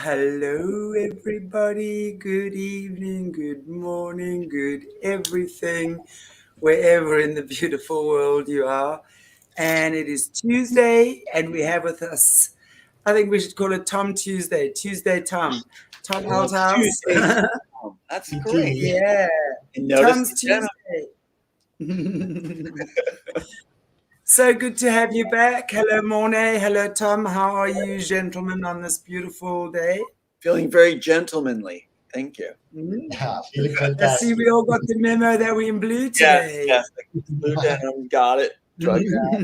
Hello, everybody. Good evening, good morning, good everything, wherever in the beautiful world you are. And it is Tuesday, and we have with us, I think we should call it Tom Tuesday. Tuesday Tom. Tom ALTHOUSE. Tuesday. That's great. Yeah. And notice Tom's Tuesday. So good to have you back. Hello, Morné. Hello, Tom. How are you, gentlemen, on this beautiful day? feeling very gentlemanly. Thank you. Yeah, feeling I fantastic. see we all got the memo that we're in blue today. Yes. Blue down. Got it. Drug out.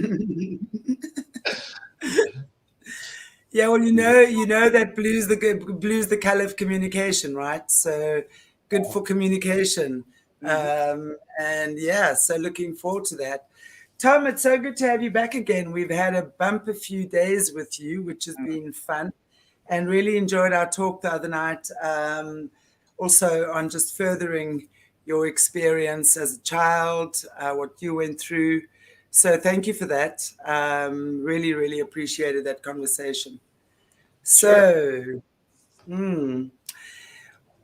Yeah, well, you know that blue's the color of communication, right? So good for communication. And yeah, so looking forward to that. Tom, it's so good to have you back again. We've had a bumper few days with you, which has been fun, and really enjoyed our talk the other night. Also on just furthering your experience as a child, what you went through. So thank you for that. Really, really appreciated that conversation. So,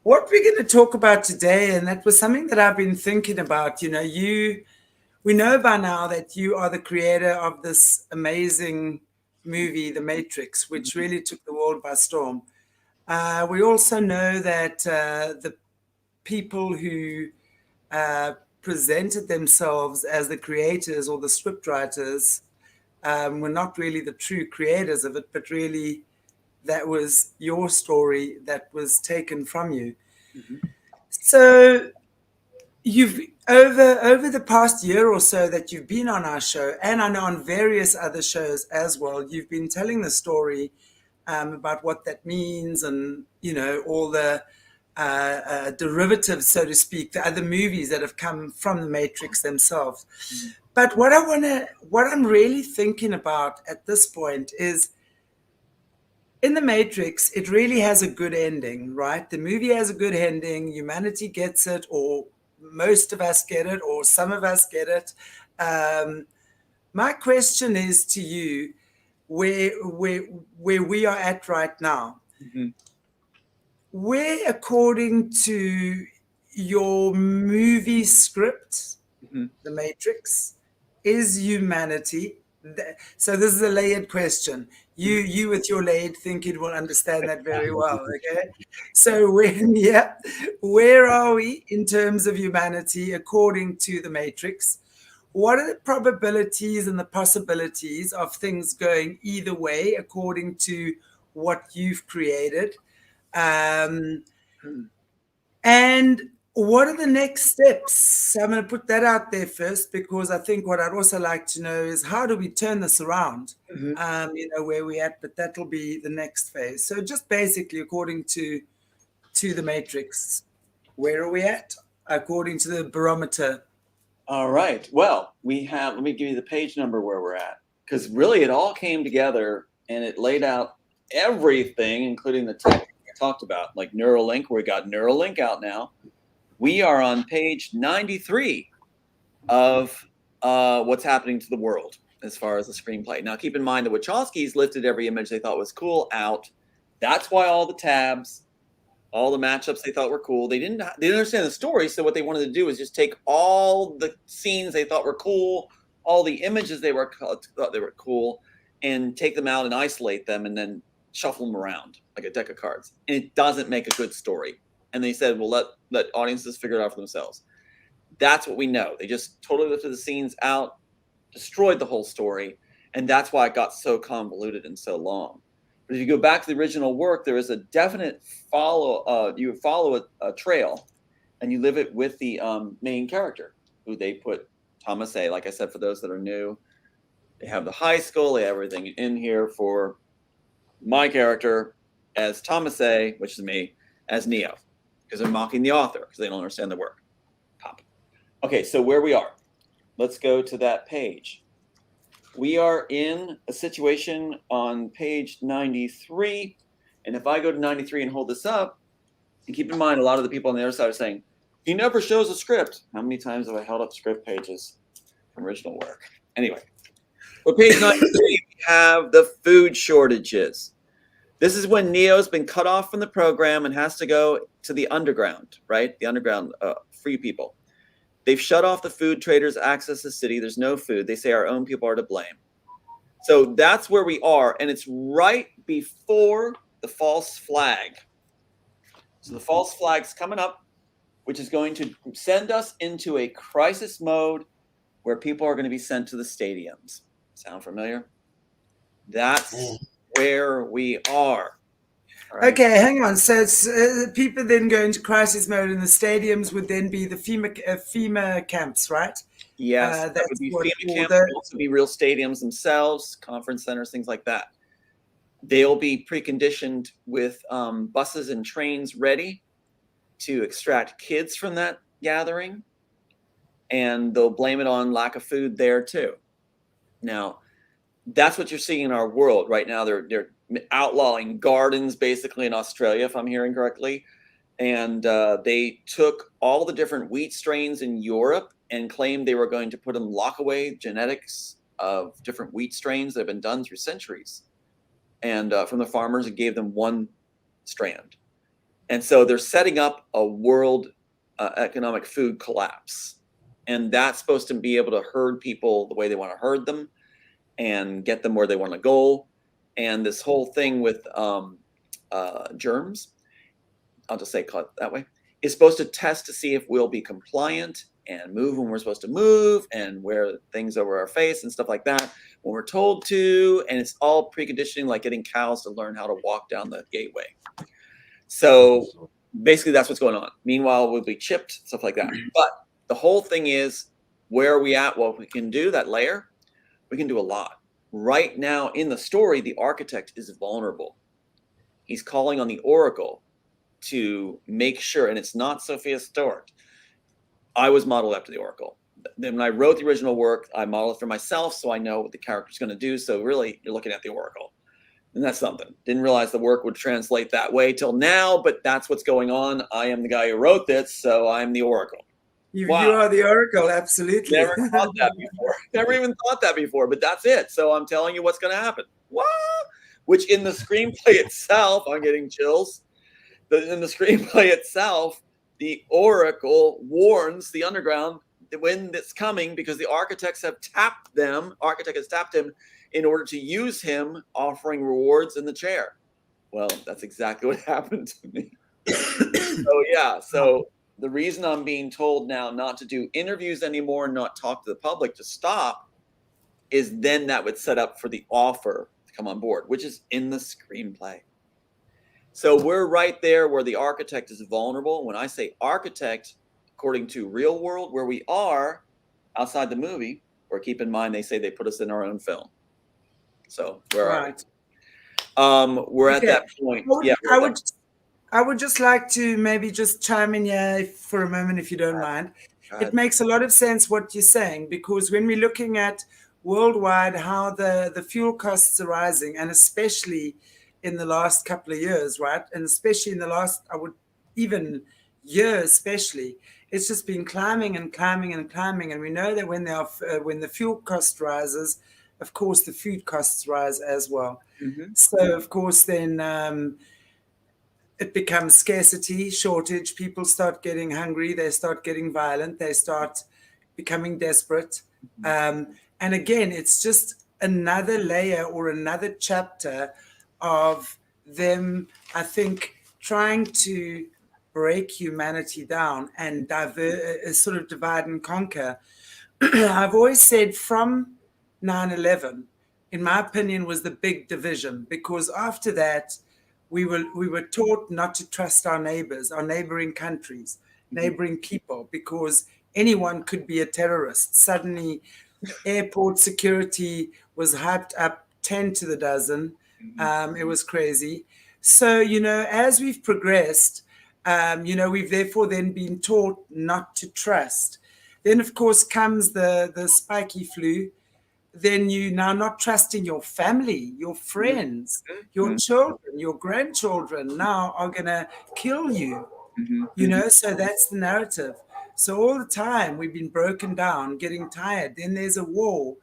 what we're going to talk about today, and that was something that I've been thinking about. We know by now that you are the creator of this amazing movie, The Matrix, which really took the world by storm. We also know that the people who presented themselves as the creators or the scriptwriters were not really the true creators of it, but really that was your story that was taken from you. So you've over the past year or so that you've been on our show, and I know on various other shows as well, you've been telling the story about what that means, and all the derivatives, so to speak, the other movies that have come from the Matrix themselves. But what I'm really thinking about at this point is, in the Matrix, it really has a good ending, right? The movie has a good ending. Humanity gets it, or most of us get it, or some of us get it. My question is to you, where we are at right now, where, according to your movie script, The Matrix, is humanity? So this is a layered question. You with your layered thinking will understand that very well, okay? So where are we in terms of humanity according to the Matrix? What are the probabilities and the possibilities of things going either way according to what you've created? And what are the next steps? So I'm going to put that out there first, because I think what I'd also like to know is, how do we turn this around? Where we're at, but that'll be the next phase. So just basically, according to the Matrix, where are we at according to the barometer? All right. Well, let me give you the page number where we're at, because really it all came together and it laid out everything, including the tech I talked about, like Neuralink. We got Neuralink out now. We are on page 93 of what's happening to the world as far as the screenplay. Now, keep in mind the Wachowskis lifted every image they thought was cool out. That's why all the tabs, all the matchups they thought were cool. They didn't understand the story, so what they wanted to do is just take all the scenes they thought were cool, all the images they thought they were cool, and take them out and isolate them, and then shuffle them around like a deck of cards. And it doesn't make a good story. And they said, well, let audiences figure it out for themselves. That's what we know. They just totally lifted the scenes out, destroyed the whole story, and that's why it got so convoluted and so long. But if you go back to the original work, there is a definite you follow a trail, and you live it with the main character, who they put Thomas A. Like I said, for those that are new, they have the high school, they have everything in here for my character as Thomas A., which is me, as Neo, because they're mocking the author because they don't understand the work. Pop. Okay, so where we are, let's go to that page. We are in a situation on page 93, and if I go to 93 and hold this up, and keep in mind, a lot of the people on the other side are saying, he never shows a script. How many times have I held up script pages from original work? Anyway, on page 93, we have the food shortages. This is when Neo's been cut off from the program and has to go to the underground, right? The underground, free people. They've shut off the food traders' access to the city. There's no food. They say our own people are to blame. So that's where we are. And it's right before the false flag. So the false flag's coming up, which is going to send us into a crisis mode where people are going to be sent to the stadiums. Sound familiar? That's where we are. Right. Okay, hang on. So it's, people then go into crisis mode, and the stadiums would then be the FEMA camps, right? Yes, that would be FEMA camps. Would also be real stadiums themselves, conference centers, things like that. They'll be preconditioned with buses and trains ready to extract kids from that gathering, and they'll blame it on lack of food there too. Now, that's what you're seeing in our world right now. They're outlawing gardens basically in Australia, if I'm hearing correctly. And they took all the different wheat strains in Europe and claimed they were going to put them lock away genetics of different wheat strains that have been done through centuries. And from the farmers, and gave them one strand. And so they're setting up a world economic food collapse. And that's supposed to be able to herd people the way they want to herd them and get them where they want to go. And this whole thing with germs, I'll just say call it that way, is supposed to test to see if we'll be compliant and move when we're supposed to move and wear things over our face and stuff like that when we're told to. And it's all preconditioning, like getting cows to learn how to walk down the gateway. So basically that's what's going on. Meanwhile, we'll be chipped, stuff like that. But the whole thing is, where are we at? What we can do, that layer, we can do a lot. Right now in the story, the architect is vulnerable. He's calling on the oracle to make sure, and it's not Sophia Stewart. I was modeled after the oracle. Then when I wrote the original work, I modeled it for myself, so I know what the character's going to do. So really, you're looking at the oracle. And that's something. Didn't realize the work would translate that way till now, but that's what's going on. I am the guy who wrote this, so I'm the oracle. You are the oracle, absolutely. Never thought that before. Never even thought that before, but that's it. So I'm telling you what's going to happen. What? Which in the screenplay itself, I'm getting chills. In the screenplay itself, the oracle warns the underground when it's coming because the architects have tapped them. Architect has tapped him in order to use him offering rewards in the chair. Well, that's exactly what happened to me. So the reason I'm being told now not to do interviews anymore, not talk to the public, to stop, is then that would set up for the offer to come on board, which is in the screenplay. So we're right there where the architect is vulnerable. When I say architect, according to real world, where we are outside the movie, or keep in mind, they say they put us in our own film. So where are we? We're at that point. I would just like to maybe just chime in here for a moment, if you don't mind. It makes a lot of sense what you're saying, because when we're looking at worldwide how the fuel costs are rising, and especially in the last couple of years, right? And especially in the last, year especially, it's just been climbing and climbing and climbing. And we know that when the fuel cost rises, of course, the food costs rise as well. Mm-hmm. So, of course, then it becomes scarcity, shortage. People start getting hungry. They start getting violent. They start becoming desperate. Mm-hmm. And again, it's just another layer or another chapter of them, I think, trying to break humanity down and sort of divide and conquer. I've always said from 9/11, in my opinion, was the big division, because after that, we were taught not to trust our neighbors, our neighboring countries, neighboring people, because anyone could be a terrorist. Suddenly, airport security was hyped up 10 to the dozen. It was crazy. So, as we've progressed, we've therefore then been taught not to trust. Then, of course, comes the spiky flu. Then you now not trusting your family, your friends, your children, your grandchildren now are going to kill you. So that's the narrative. So all the time we've been broken down, getting tired. Then there's a war.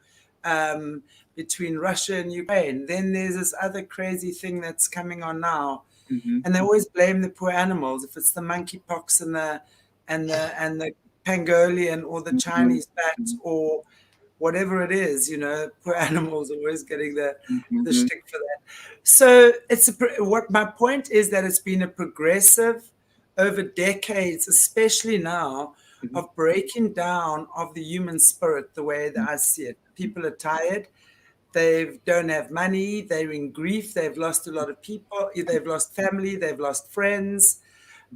between Russia and Ukraine. Then there's this other crazy thing that's coming on now, Mm-hmm. and they always blame the poor animals. If it's the monkeypox and the pangolin or the Chinese bat or whatever it is, poor animals are always getting the shtick for that. So what my point is that it's been a progressive over decades, especially now, of breaking down of the human spirit the way that I see it. People are tired. They don't have money. They're in grief. They've lost a lot of people. They've lost family. They've lost friends.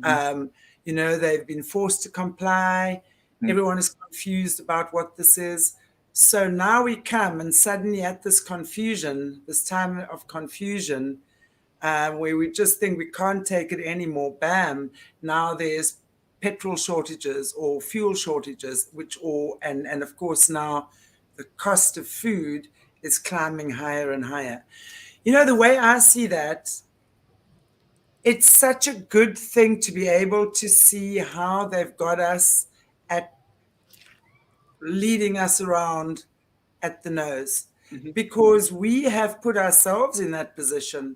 They've been forced to comply. Everyone is confused about what this is. So now we come and suddenly at this confusion, this time of confusion, where we just think we can't take it anymore, bam, now there's petrol shortages or fuel shortages, and of course now the cost of food is climbing higher and higher. The way I see that, it's such a good thing to be able to see how they've got us at leading us around at the nose, because we have put ourselves in that position.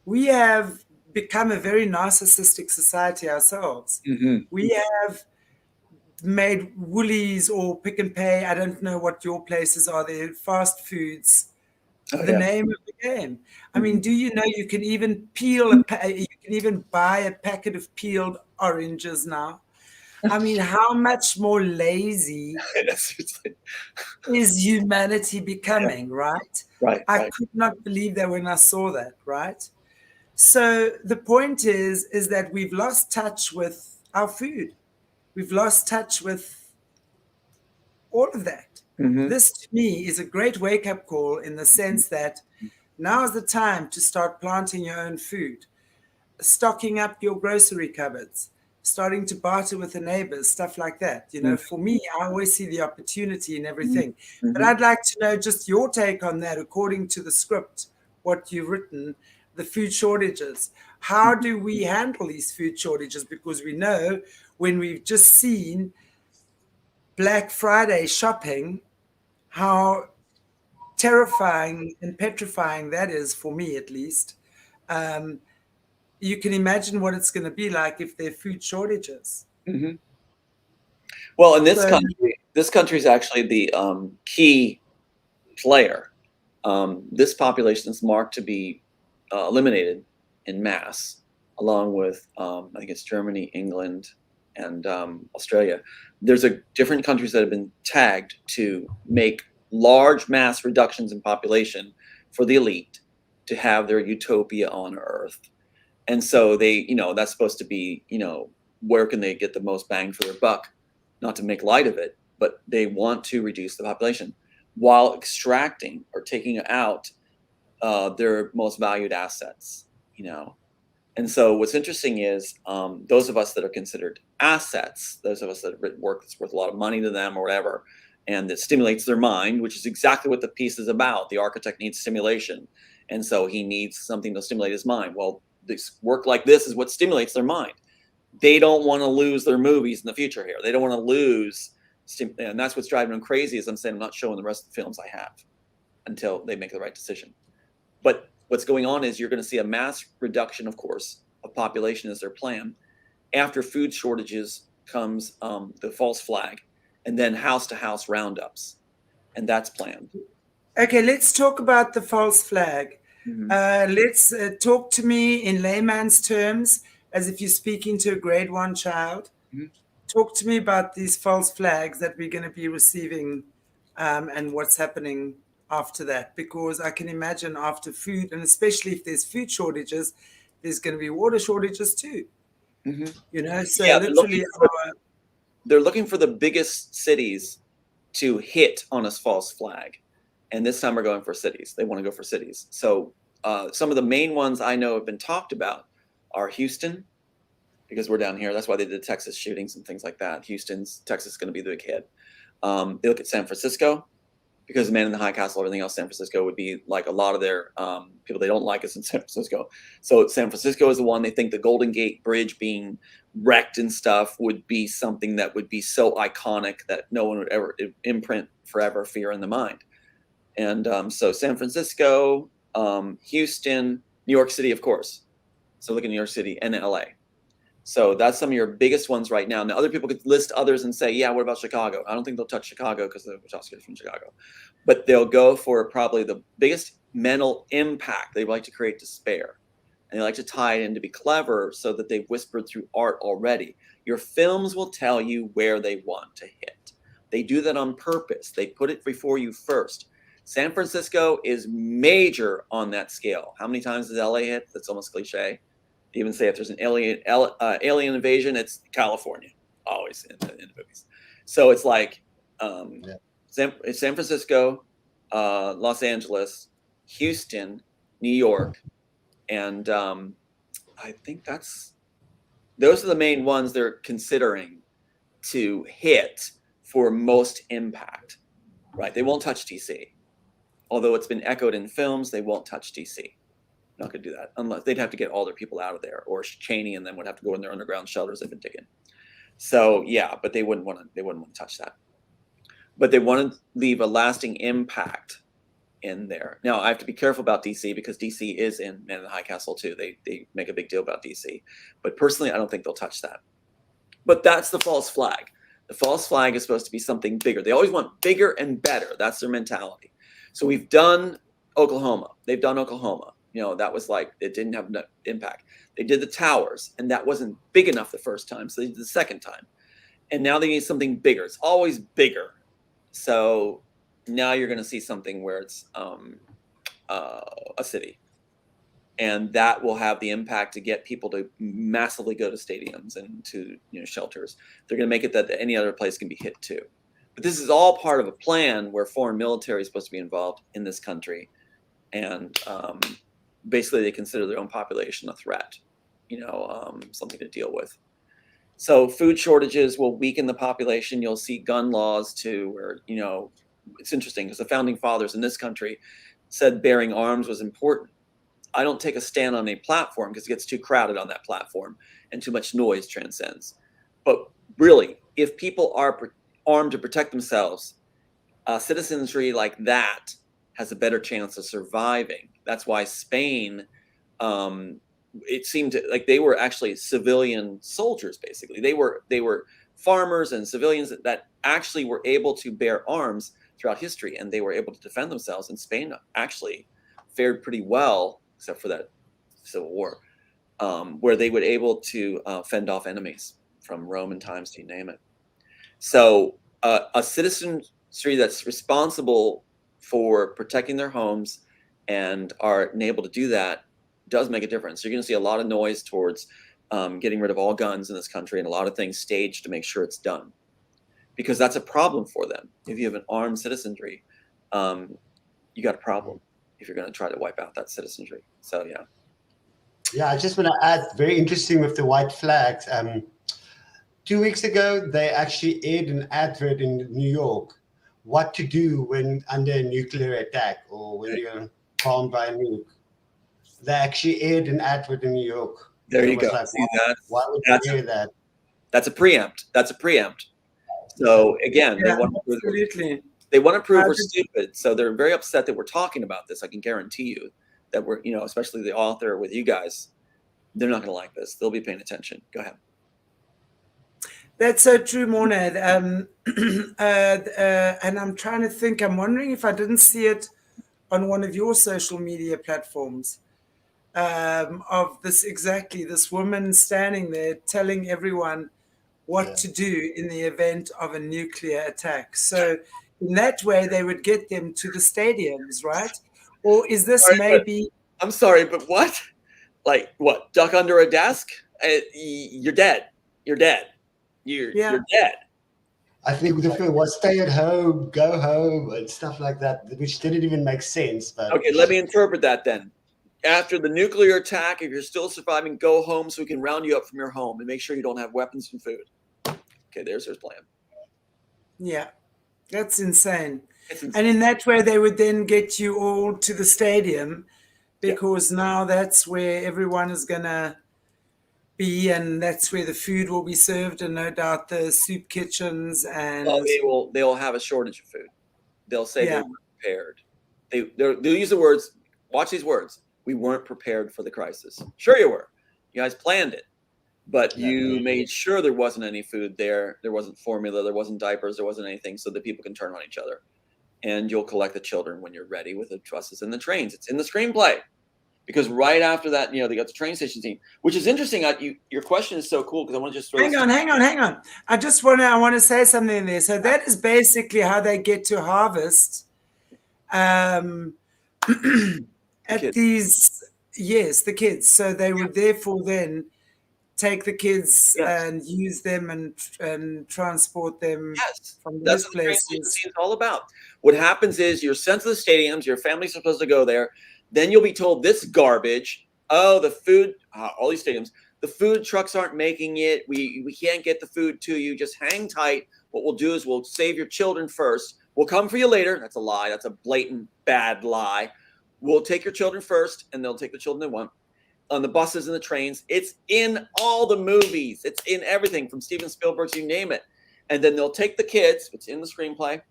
We have become a very narcissistic society ourselves. We have made Woolies or Pick and Pay, I don't know what your places are, they're fast foods, name of the game. I mean, do you know you can even you can even buy a packet of peeled oranges now? I mean, how much more lazy is humanity becoming, right? I could not believe that when I saw that, right? So the point is that we've lost touch with our food. We've lost touch with all of that. This, to me, is a great wake-up call in the sense that now is the time to start planting your own food, stocking up your grocery cupboards, starting to barter with the neighbors, stuff like that. For me, I always see the opportunity in everything. But I'd like to know just your take on that, according to the script, what you've written, the food shortages. How do we handle these food shortages? Because we know when we've just seen Black Friday shopping, how terrifying and petrifying that is, for me at least. You can imagine what it's going to be like if there are food shortages. Well, in this country is actually the key player. This population is marked to be eliminated in mass, along with I think it's Germany, England, and Australia. There's different countries that have been tagged to make large mass reductions in population for the elite to have their utopia on Earth. And so they, that's supposed to be, where can they get the most bang for their buck? Not to make light of it, but they want to reduce the population while extracting or taking out their most valued assets, And so what's interesting is those of us that are considered assets, those of us that have written work that's worth a lot of money to them or whatever, and that stimulates their mind, which is exactly what the piece is about. The architect needs stimulation. And so he needs something to stimulate his mind. Well, this work like this is what stimulates their mind. They don't want to lose their movies in the future here. They don't want to lose, and that's what's driving them crazy. Is I'm saying I'm not showing the rest of the films I have until they make the right decision. But what's going on is you're going to see a mass reduction, of course, of population as their plan. After food shortages comes the false flag, and then house-to-house roundups, and that's planned. Okay, let's talk about the false flag. Let's talk to me in layman's terms, as if you're speaking to a grade 1 child. Talk to me about these false flags that we're going to be receiving and what's happening after that, because I can imagine after food, and especially if there's food shortages, there's going to be water shortages too. So yeah, literally they're looking for the biggest cities to hit on a false flag. And this time we're going for cities. They want to go for cities. So some of the main ones I know have been talked about are Houston, because we're down here. That's why they did Texas shootings and things like that. Texas is going to be the big hit. They look at San Francisco, because Man in the High Castle, everything else, San Francisco would be like a lot of their people they don't like us in San Francisco. So San Francisco is the one. They think the Golden Gate Bridge being wrecked and stuff would be something that would be so iconic that no one would ever imprint forever fear in the mind. And so San Francisco, Houston, New York City, of course. So look at New York City and LA. So that's some of your biggest ones right now. Now, other people could list others and say, yeah, what about Chicago? I don't think they'll touch Chicago because the Wachowskis from Chicago. But they'll go for probably the biggest mental impact. They like to create despair. And they like to tie it in to be clever so that they've whispered through art already. Your films will tell you where they want to hit. They do that on purpose. They put it before you first. San Francisco is major on that scale. How many times does LA hit? That's almost cliche. They even say if there's an alien invasion, it's California, always in the movies. So it's like San Francisco, Los Angeles, Houston, New York, and I think those are the main ones they're considering to hit for most impact, right? They won't touch DC. Although it's been echoed in films, they won't touch DC. Not going to do that unless they'd have to get all their people out of there, or Cheney and them would have to go in their underground shelters they've been digging. So yeah, but they wouldn't want to touch that. But they want to leave a lasting impact in there. Now I have to be careful about DC because DC is in Man in the High Castle too. They make a big deal about DC, but personally I don't think they'll touch that. But that's the false flag. The false flag is supposed to be something bigger. They always want bigger and better. That's their mentality. So we've done Oklahoma. They've done Oklahoma. You know, that was like, it didn't have enough impact. They did the towers, and that wasn't big enough the first time. So they did the second time. And now they need something bigger. It's always bigger. So now you're going to see something where it's a city. And that will have the impact to get people to massively go to stadiums and to shelters. They're going to make it that any other place can be hit too. But this is all part of a plan where foreign military is supposed to be involved in this country. And basically they consider their own population a threat, something to deal with. So food shortages will weaken the population. You'll see gun laws too, where, it's interesting because the founding fathers in this country said bearing arms was important. I don't take a stand on a platform because it gets too crowded on that platform and too much noise transcends. But really, if people are armed to protect themselves, citizenry like that has a better chance of surviving. That's why Spain, it seemed like they were actually civilian soldiers, basically. They were farmers and civilians that actually were able to bear arms throughout history, and they were able to defend themselves. And Spain actually fared pretty well, except for that civil war, where they were able to fend off enemies from Roman times, you name it. So a citizenry that's responsible for protecting their homes and are able to do that does make a difference. You're going to see a lot of noise towards getting rid of all guns in this country and a lot of things staged to make sure it's done, because that's a problem for them. If you have an armed citizenry, you got a problem if you're going to try to wipe out that citizenry. So yeah. Yeah, I just want to add, very interesting with the white flags. 2 weeks ago, they actually aired an advert in New York, what to do when under a nuclear attack or when you're bombed by a nuke. They actually aired an advert in New York. There you go. Like, see, why would you hear that? That's a preempt. That's a preempt. So again, yeah, they want to prove we're stupid. So they're very upset that we're talking about this. I can guarantee you that we're, especially the author with you guys, they're not going to like this. They'll be paying attention. Go ahead. That's so true, Morné. And I'm trying to think, I'm wondering if I didn't see it on one of your social media platforms, of this woman standing there telling everyone what to do in the event of a nuclear attack. So in that way, they would get them to the stadiums, right? Or is this maybe... I'm sorry, but what? Like what? Duck under a desk? You're dead. You're dead. You're dead. I think the film was stay at home, go home, and stuff like that, which didn't even make sense. But okay, let me interpret that then. After the nuclear attack, if you're still surviving, go home so we can round you up from your home and make sure you don't have weapons and food. Okay, there's their plan. Yeah, that's insane. And in that way, they would then get you all to the stadium, because now that's where everyone is going to be, and that's where the food will be served, and no doubt the soup kitchens and... Well, they'll have a shortage of food. They'll say they were prepared. They'll use the words, watch these words. We weren't prepared for the crisis. Sure you were. You guys planned it. But you made sure there wasn't any food there. There wasn't formula. There wasn't diapers. There wasn't anything so that people can turn on each other. And you'll collect the children when you're ready with the buses and the trains. It's in the screenplay. Because right after that, they got the train station scene, which is interesting. Your question is so cool because I want to just throw hang on. I want to say something there. So that is basically how they get to harvest at these, the kids. So they would therefore then take the kids and use them and transport them from those places. That's what it's all about. What happens is you're sent to the stadiums. Your family's supposed to go there. Then you'll be told this garbage. Oh, the food, all these stadiums, the food trucks aren't making it. We can't get the food to you. Just hang tight. What we'll do is we'll save your children first. We'll come for you later. That's a lie. That's a blatant bad lie. We'll take your children first, and they'll take the children they want. On the buses and the trains. It's in all the movies. It's in everything from Steven Spielberg's, you name it. And then they'll take the kids. It's in the screenplay.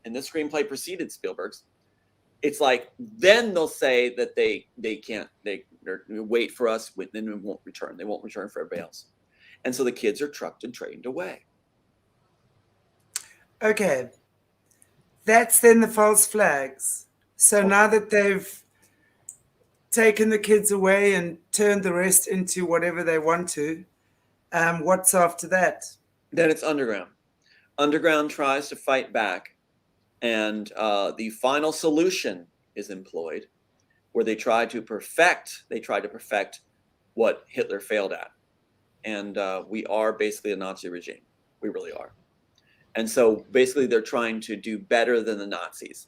And this screenplay preceded Spielberg's. It's like, then they'll say that they can't, they're wait for us, then we won't return. They won't return for everybody else. And so the kids are trucked and trained away. Okay. That's then the false flags. So now that they've taken the kids away and turned the rest into whatever they want to, what's after that? Then it's underground. Underground tries to fight back. And the final solution is employed, where they try to perfect what Hitler failed at. And we are basically a Nazi regime. We really are. And so basically they're trying to do better than the Nazis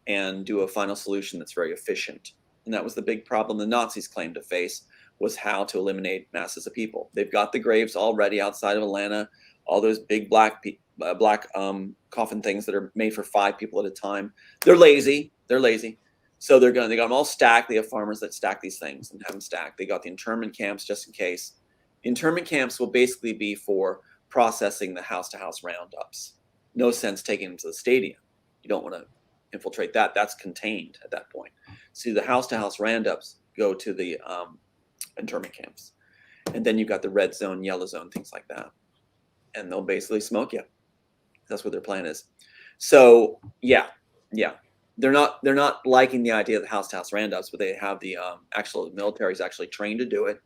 and do a final solution that's very efficient. And that was the big problem the Nazis claimed to face, was how to eliminate masses of people. They've got the graves already outside of Atlanta, all those big black coffin things that are made for 5 people at a time. They're lazy. So they got them all stacked. They have farmers that stack these things and have them stacked. They got the internment camps just in case. The internment camps will basically be for processing the house-to-house roundups. No sense taking them to the stadium. You don't want to infiltrate that. That's contained at that point. So the house-to-house roundups go to the internment camps. And then you've got the red zone, yellow zone, things like that. And they'll basically smoke you. That's what their plan is. So yeah. They're not liking the idea of the house-to-house roundups, but they have the military is actually trained to do it.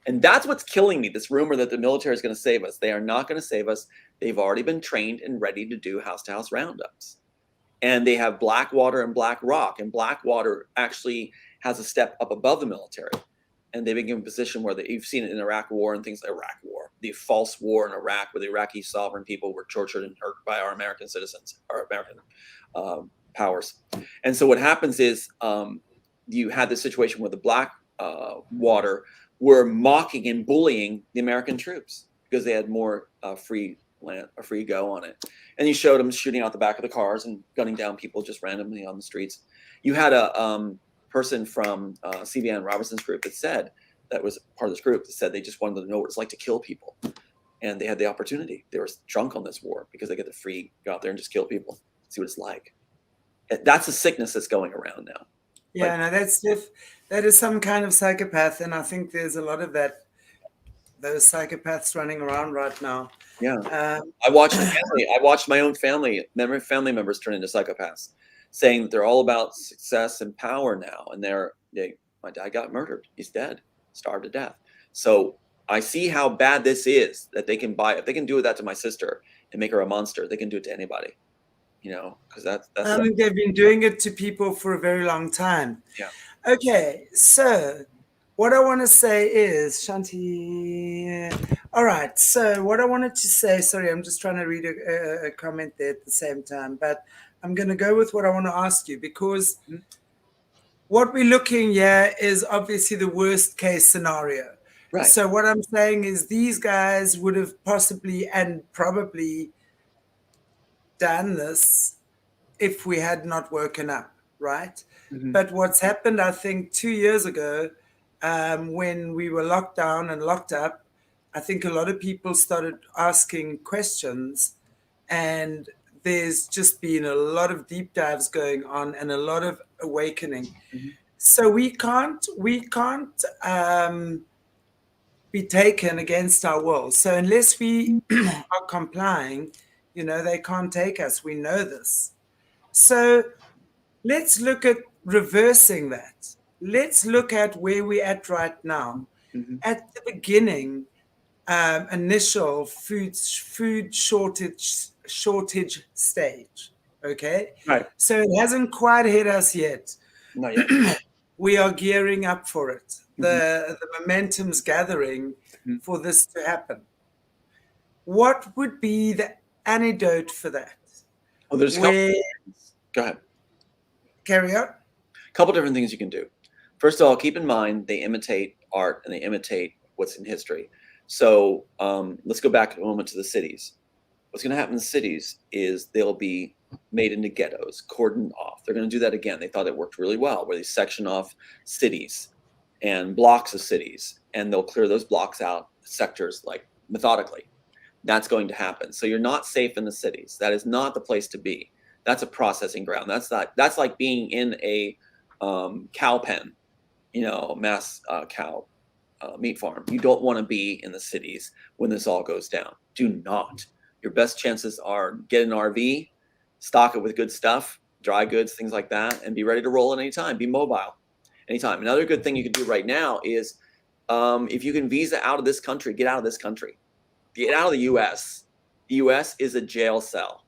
And that's what's killing me, this rumor that the military is going to save us. They are not going to save us. They've already been trained and ready to do house-to-house roundups. And they have Blackwater and Black Rock. And Blackwater actually has a step up above the military. And they've been given a position where you've seen it in Iraq War and things like Iraq War, the false war in Iraq where the Iraqi sovereign people were tortured and hurt by our American citizens, our American powers. And so what happens is you had this situation where the Blackwater were mocking and bullying the American troops because they had more free go on it. And you showed them shooting out the back of the cars and gunning down people just randomly on the streets. You had a person from CVN Robertson's group that was part of this group that said they just wanted to know what it's like to kill people. And they had the opportunity. They were drunk on this war because they get the go out there and just kill people, see what it's like. That's a sickness that's going around now. Yeah, no, that is some kind of psychopath. And I think there's a lot of those psychopaths running around right now. Yeah. I watched my own family members turn into psychopaths, saying that they're all about success and power now. And my dad got murdered. He's dead, starved to death. So I see how bad this is, that if they can do that to my sister and make her a monster, they can do it to anybody, because that's. I think they've been doing it to people for a very long time. Yeah. Okay. So what I want to say is, Shanti, all right. So what I wanted to say, sorry, I'm just trying to read a comment there at the same time, but I'm going to go with what I want to ask you, because what we're looking here is obviously the worst case scenario. Right. So what I'm saying is these guys would have possibly and probably done this if we had not woken up, right? Mm-hmm. But what's happened, I think 2 years ago, when we were locked down and locked up, I think a lot of people started asking questions, and there's just been a lot of deep dives going on and a lot of awakening. Mhm. So we can't be taken against our will. So unless we are complying, they can't take us. We know this. So let's look at reversing that. Let's look at where we're at right now. Mhm. At the beginning, initial food shortage stage. Okay, Right. so it hasn't quite hit us yet. Not yet. We are gearing up for it. Mhm. The momentum's gathering Mhm. for this to happen. What would be the antidote for that? Well, there's a Where go ahead. carry on. A couple different things you can do. First of all, keep in mind they imitate art and they imitate what's in history. So let's go back a moment to the cities. What's going to happen in the cities is they'll be made into ghettos, cordoned off. They're going to do that again. They thought it worked really well, where they section off cities and blocks of cities, and they'll clear those blocks out, sectors, like methodically. That's going to happen. So you're not safe in the cities. That is not the place to be. That's a processing ground. That's like being in a cow pen, mass cow meat farm. You don't want to be in the cities when this all goes down. Do not. Your best chances are get an RV, stock it with good stuff, dry goods, things like that, and be ready to roll at any time. Be mobile anytime. Another good thing you can do right now is if you can visa out of this country, get out of this country. Get out of the U.S. The U.S. is a jail cell,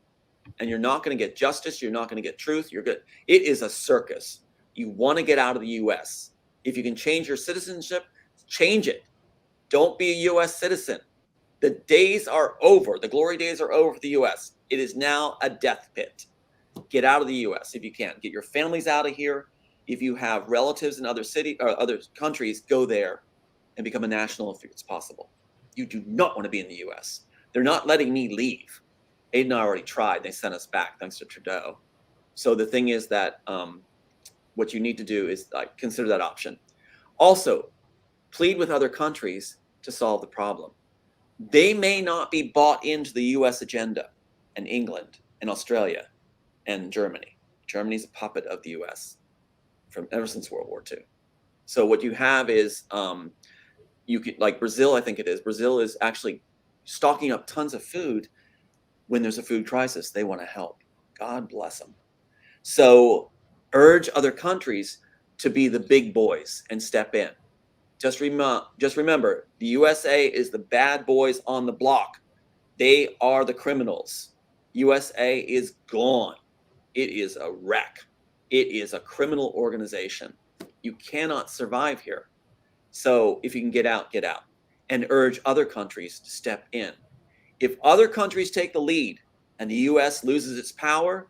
and you're not going to get justice. You're not going to get truth. You're good. It is a circus. You want to get out of the U.S. If you can change your citizenship, change it. Don't be a U.S. citizen. The days are over. The glory days are over for the U.S. It is now a death pit. Get out of the U.S. if you can. Get your families out of here. If you have relatives in other cities or other countries, go there and become a national if it's possible. You do not want to be in the U.S. They're not letting me leave. Aiden and I already tried. They sent us back thanks to Trudeau. So the thing is that what you need to do is consider that option. Also, plead with other countries to solve the problem. They may not be bought into the U.S. agenda, and England and Australia and Germany. Germany's a puppet of the U.S. from ever since World War II. So what you have is you could, like Brazil, I think it is. Brazil is actually stocking up tons of food when there's a food crisis. They want to help. God bless them. So urge other countries to be the big boys and step in. Just remember, the USA is the bad boys on the block. They are the criminals. USA is gone. It is a wreck. It is a criminal organization. You cannot survive here. So if you can get out, and urge other countries to step in. If other countries take the lead and the US loses its power,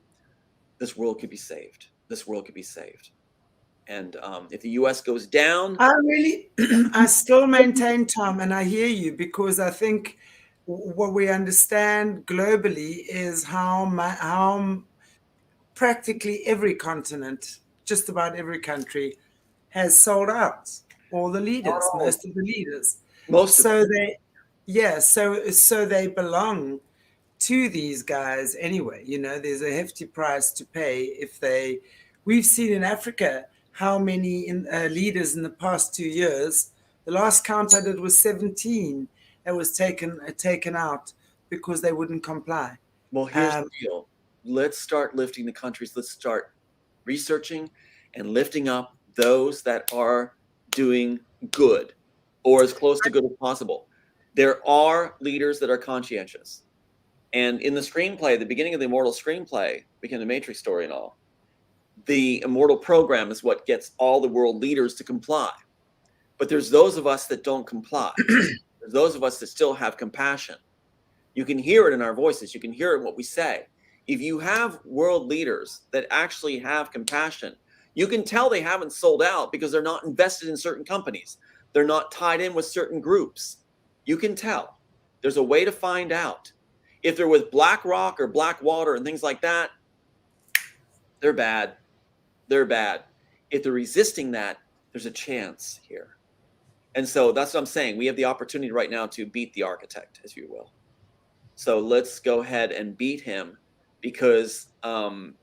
this world could be saved. This world could be saved. And if the US goes down, I still maintain, Tom, and I hear you, because I think what we understand globally is how practically every continent, just about every country, has sold out all the leaders, most of the leaders. So they belong to these guys anyway. There's a hefty price to pay if they. We've seen in Africa how many leaders in the past 2 years. The last count I did was 17 that was taken out because they wouldn't comply. Well, here's the deal. Let's start lifting the countries. Let's start researching and lifting up those that are doing good or as close to good as possible. There are leaders that are conscientious. And in the screenplay, the beginning of the Immortal screenplay, became the Matrix story and all, the Immortal program is what gets all the world leaders to comply. But there's those of us that don't comply. There's those of us that still have compassion. You can hear it in our voices. You can hear it in what we say. If you have world leaders that actually have compassion, you can tell they haven't sold out because they're not invested in certain companies. They're not tied in with certain groups. You can tell. There's a way to find out. If they're with BlackRock or Blackwater and things like that, they're bad. They're bad. If they're resisting that, there's a chance here. And so that's what I'm saying. We have the opportunity right now to beat the architect, as you will. So let's go ahead and beat him, because I'm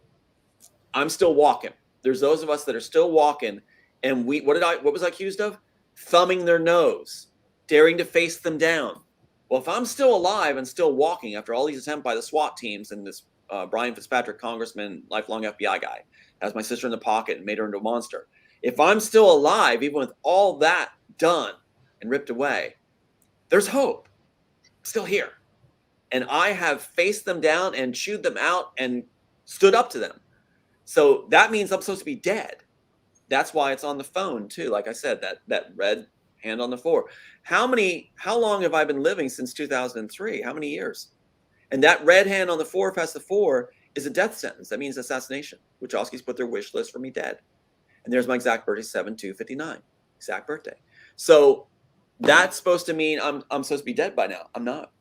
still walking. There's those of us that are still walking, and what was I accused of? Thumbing their nose, daring to face them down. Well, if I'm still alive and still walking after all these attempts by the SWAT teams and this Brian Fitzpatrick, congressman, lifelong FBI guy, has my sister in the pocket and made her into a monster. If I'm still alive, even with all that done and ripped away, there's hope. I'm still here. And I have faced them down and chewed them out and stood up to them. So that means I'm supposed to be dead. That's why it's on the phone too. Like I said, that red hand on the floor. How long have I been living since 2003? How many years? And that red hand on the floor past the 4 is a death sentence. That means assassination. Wachowski's put their wish list for me dead. And there's my exact birthday, 7/2/59. Exact birthday. So that's supposed to mean I'm supposed to be dead by now. I'm not.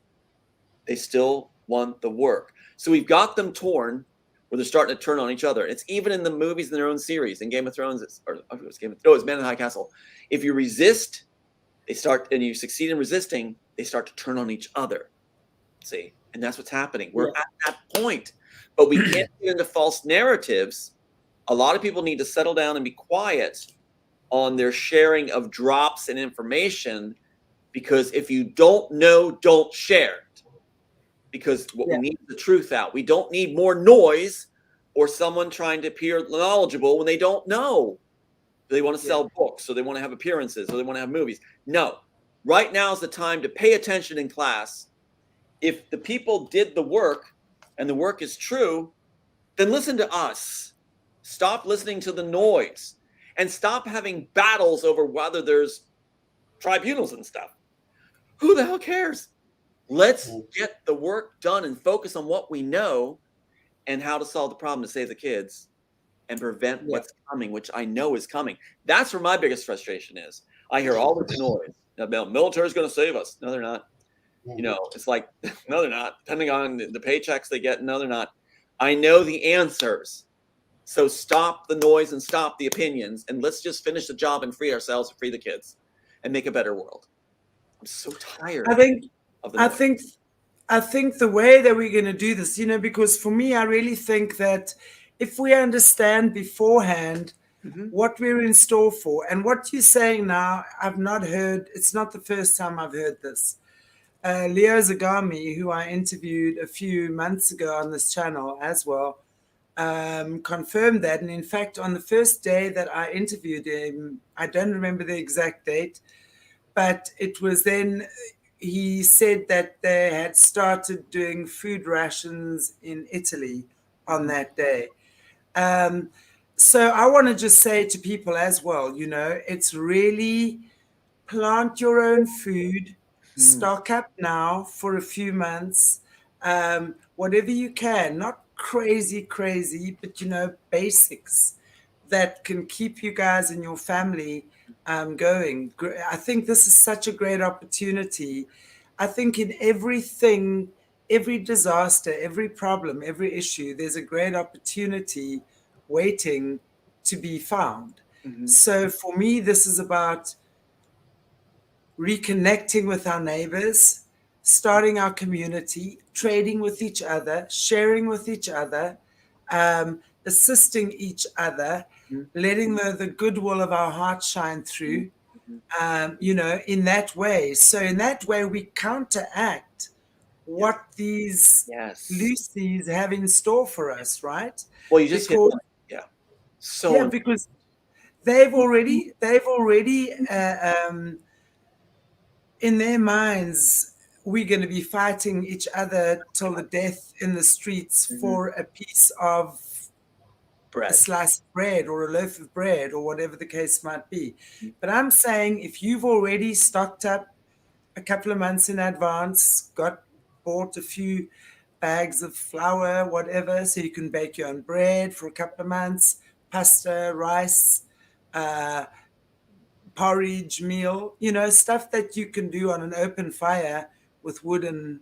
They still want the work. So we've got them torn where they're starting to turn on each other. It's even in the movies in their own series. In Game of Thrones, it's Man in the High Castle. If you resist, they start, and you succeed in resisting, they start to turn on each other. See? And that's what's happening. We're at that point. But we can't get into false narratives. A lot of people need to settle down and be quiet on their sharing of drops and information, because if you don't know, don't share it. Because what we need is the truth out. We don't need more noise or someone trying to appear knowledgeable when they don't know. They want to sell books, or they want to have appearances, or they want to have movies. No. Right now is the time to pay attention in class. If the people did the work and the work is true, then listen to us. Stop listening to the noise and stop having battles over whether there's tribunals and stuff. Who the hell cares? Let's get the work done and focus on what we know and how to solve the problem to save the kids and prevent what's coming, which I know is coming. That's where my biggest frustration is. I hear all this noise about military's going to save us. No, they're not. You know, it's like, no, they're not. Depending on the paychecks they get, no, they're not. I know the answers. So stop the noise and stop the opinions, and let's just finish the job and free ourselves and free the kids and make a better world. I'm so tired. I think the way that we're going to do this, you know, because for me, I really think that if we understand beforehand what we're in store for, and what you're saying now, I've not heard, it's not the first time I've heard this. Leo Zagami, who I interviewed a few months ago on this channel as well, confirmed that. And in fact, on the first day that I interviewed him, I don't remember the exact date, but it was then he said that they had started doing food rations in Italy on that day. So I want to just say to people as well, you know, it's really plant your own food, stock up now for a few months, whatever you can, not crazy, but, you know, basics that can keep you guys and your family going. I think this is such a great opportunity. I think in everything, every disaster, every problem, every issue, there's a great opportunity waiting to be found. So for me, this is about reconnecting with our neighbors, starting our community, trading with each other, sharing with each other, assisting each other, letting the goodwill of our heart shine through, you know, in that way. So in that way, we counteract what these Lucy's have in store for us, right? Well, you just because they've already in their minds, we're going to be fighting each other till the death in the streets for a piece of bread, a slice of bread or a loaf of bread or whatever the case might be. But I'm saying if you've already stocked up a couple of months in advance, bought a few bags of flour, whatever, so you can bake your own bread for a couple of months, pasta, rice, porridge meal, you know, stuff that you can do on an open fire with wood and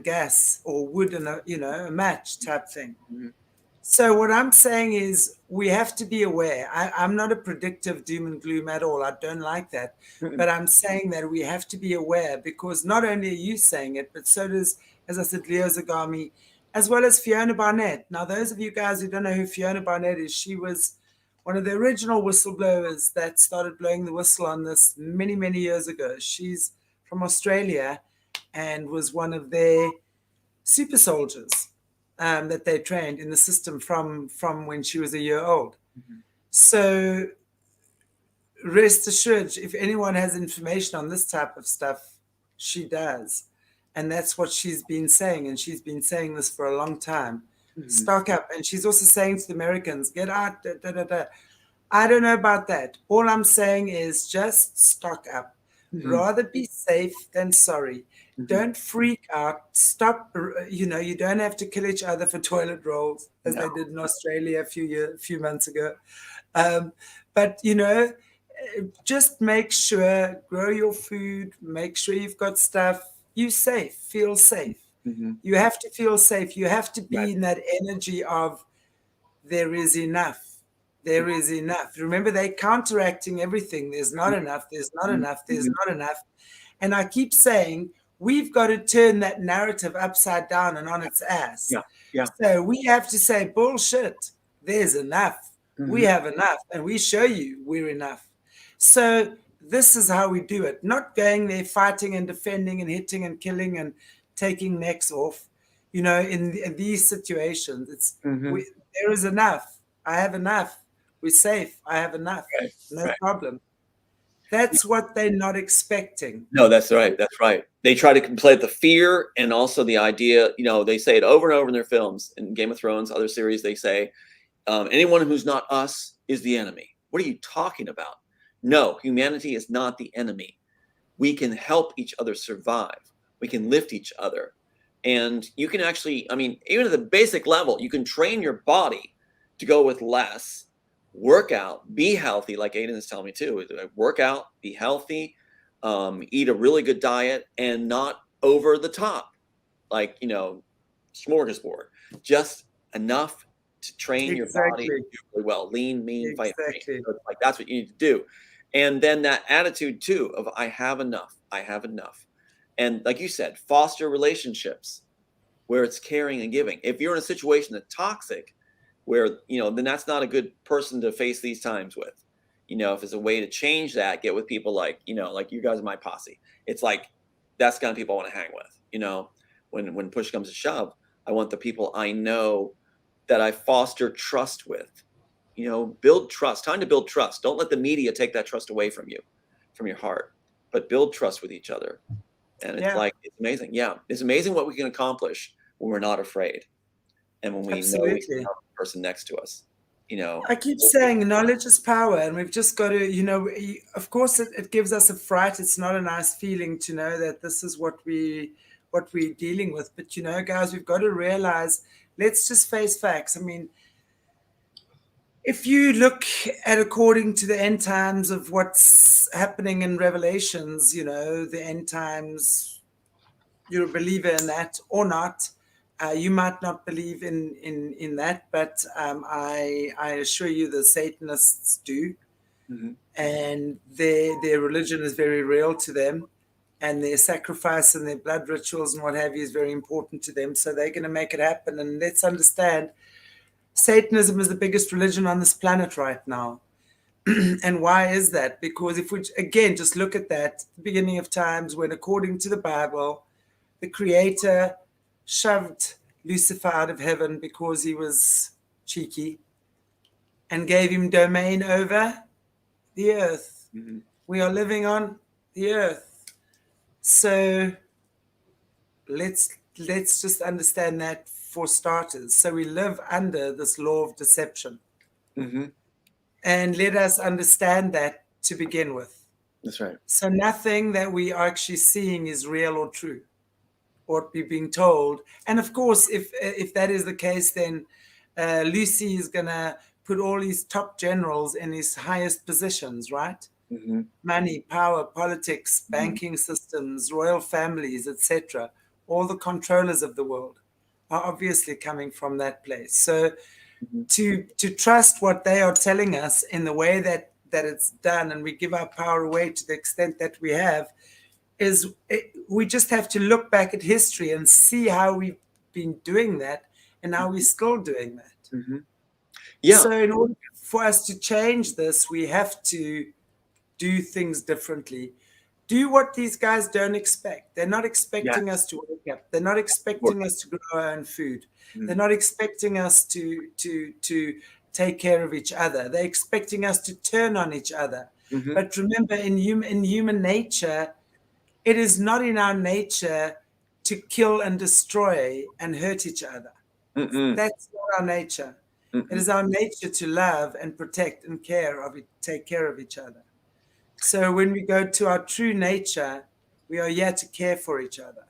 gas, or wood and a match type thing. So what I'm saying is we have to be aware. I'm not a predictive doom and gloom at all. I don't like that. But I'm saying that we have to be aware, because not only are you saying it, but so does, as I said, Leo Zagami, as well as Fiona Barnett. Now, those of you guys who don't know who Fiona Barnett is, she was one of the original whistleblowers that started blowing the whistle on this many, many years ago. She's from Australia and was one of their super soldiers that they trained in the system from when she was a year old. So rest assured, if anyone has information on this type of stuff, she does. And that's what she's been saying. And she's been saying this for a long time. Stock up. And she's also saying to the Americans, get out. Da, da, da, da. I don't know about that. All I'm saying is just stock up. Rather be safe than sorry. Don't freak out. Stop. You know, you don't have to kill each other for toilet rolls, as they did in Australia a few months ago. But, you know, just make sure, grow your food, make sure you've got stuff. You safe, feel safe. You have to feel safe. You have to be in that energy of there is enough. There is enough. Remember, they're counteracting everything. There's not enough. There's not enough. There's not enough. And I keep saying, we've got to turn that narrative upside down and on its ass. So we have to say, bullshit, there's enough. We have enough. And we show you we're enough. So this is how we do it. Not going there fighting and defending and hitting and killing and taking necks off. You know, in these situations, it's there is enough. I have enough. We're safe. I have enough. No problem. That's what they're not expecting. No, that's right. That's right. They try to play the fear and also the idea, you know, they say it over and over in their films. In Game of Thrones, other series, they say, anyone who's not us is the enemy. What are you talking about? No, humanity is not the enemy. We can help each other survive. We can lift each other. And you can actually, I mean, even at the basic level, you can train your body to go with less, work out, be healthy, like Aiden is telling me too. Work out, be healthy, eat a really good diet, and not over the top, like, you know, smorgasbord. Just enough to train your body to do really well. Lean, mean, fight. So like that's what you need to do. And then that attitude too of I have enough. I have enough. And like you said, foster relationships where it's caring and giving. If you're in a situation that's toxic, where, you know, then that's not a good person to face these times with. You know, if it's a way to change that, get with people like, you know, like you guys are my posse. It's like, that's the kind of people I want to hang with. You know, when push comes to shove, I want the people I know that I foster trust with. You know, build trust. Time to build trust. Don't let the media take that trust away from you, from your heart, but build trust with each other. And it's like, it's amazing. Yeah. It's amazing what we can accomplish when we're not afraid. And when we know we can help the person next to us, you know. I keep saying knowledge is power, and we've just got to, you know, of course it gives us a fright. It's not a nice feeling to know that this is what we're dealing with. But, you know, guys, we've got to realize, let's just face facts. I mean, if you look at according to the end times of what's happening in Revelations, you know, the end times, you're a believer in that or not. You might not believe in that, but I assure you the Satanists do. And their religion is very real to them, and their sacrifice and their blood rituals and what have you is very important to them. So they're going to make it happen. And let's understand, Satanism is the biggest religion on this planet right now. And why is that? Because if we, again, just look at that, the beginning of times when, according to the Bible, the Creator shoved Lucifer out of heaven because he was cheeky and gave him domain over the earth. We are living on the earth. So let's just understand that for starters. So we live under this law of deception. And let us understand that to begin with. That's right. So nothing that we are actually seeing is real or true, or we're being told. And of course, if that is the case, then Lucy is going to put all these top generals in his highest positions, right? Money, power, politics, banking systems, royal families, etc. All the controllers of the world are obviously coming from that place. So to trust what they are telling us in the way that it's done, and we give our power away to the extent that we have, we just have to look back at history and see how we've been doing that and how we're still doing that. Yeah. So in order for us to change this, we have to do things differently. Do what these guys don't expect. They're not expecting us to wake up. They're not expecting us to grow our own food. They're not expecting us to take care of each other. They're expecting us to turn on each other. But remember, in human nature, it is not in our nature to kill and destroy and hurt each other. That's not our nature. It is our nature to love and protect and take care of each other. So when we go to our true nature, we are here to care for each other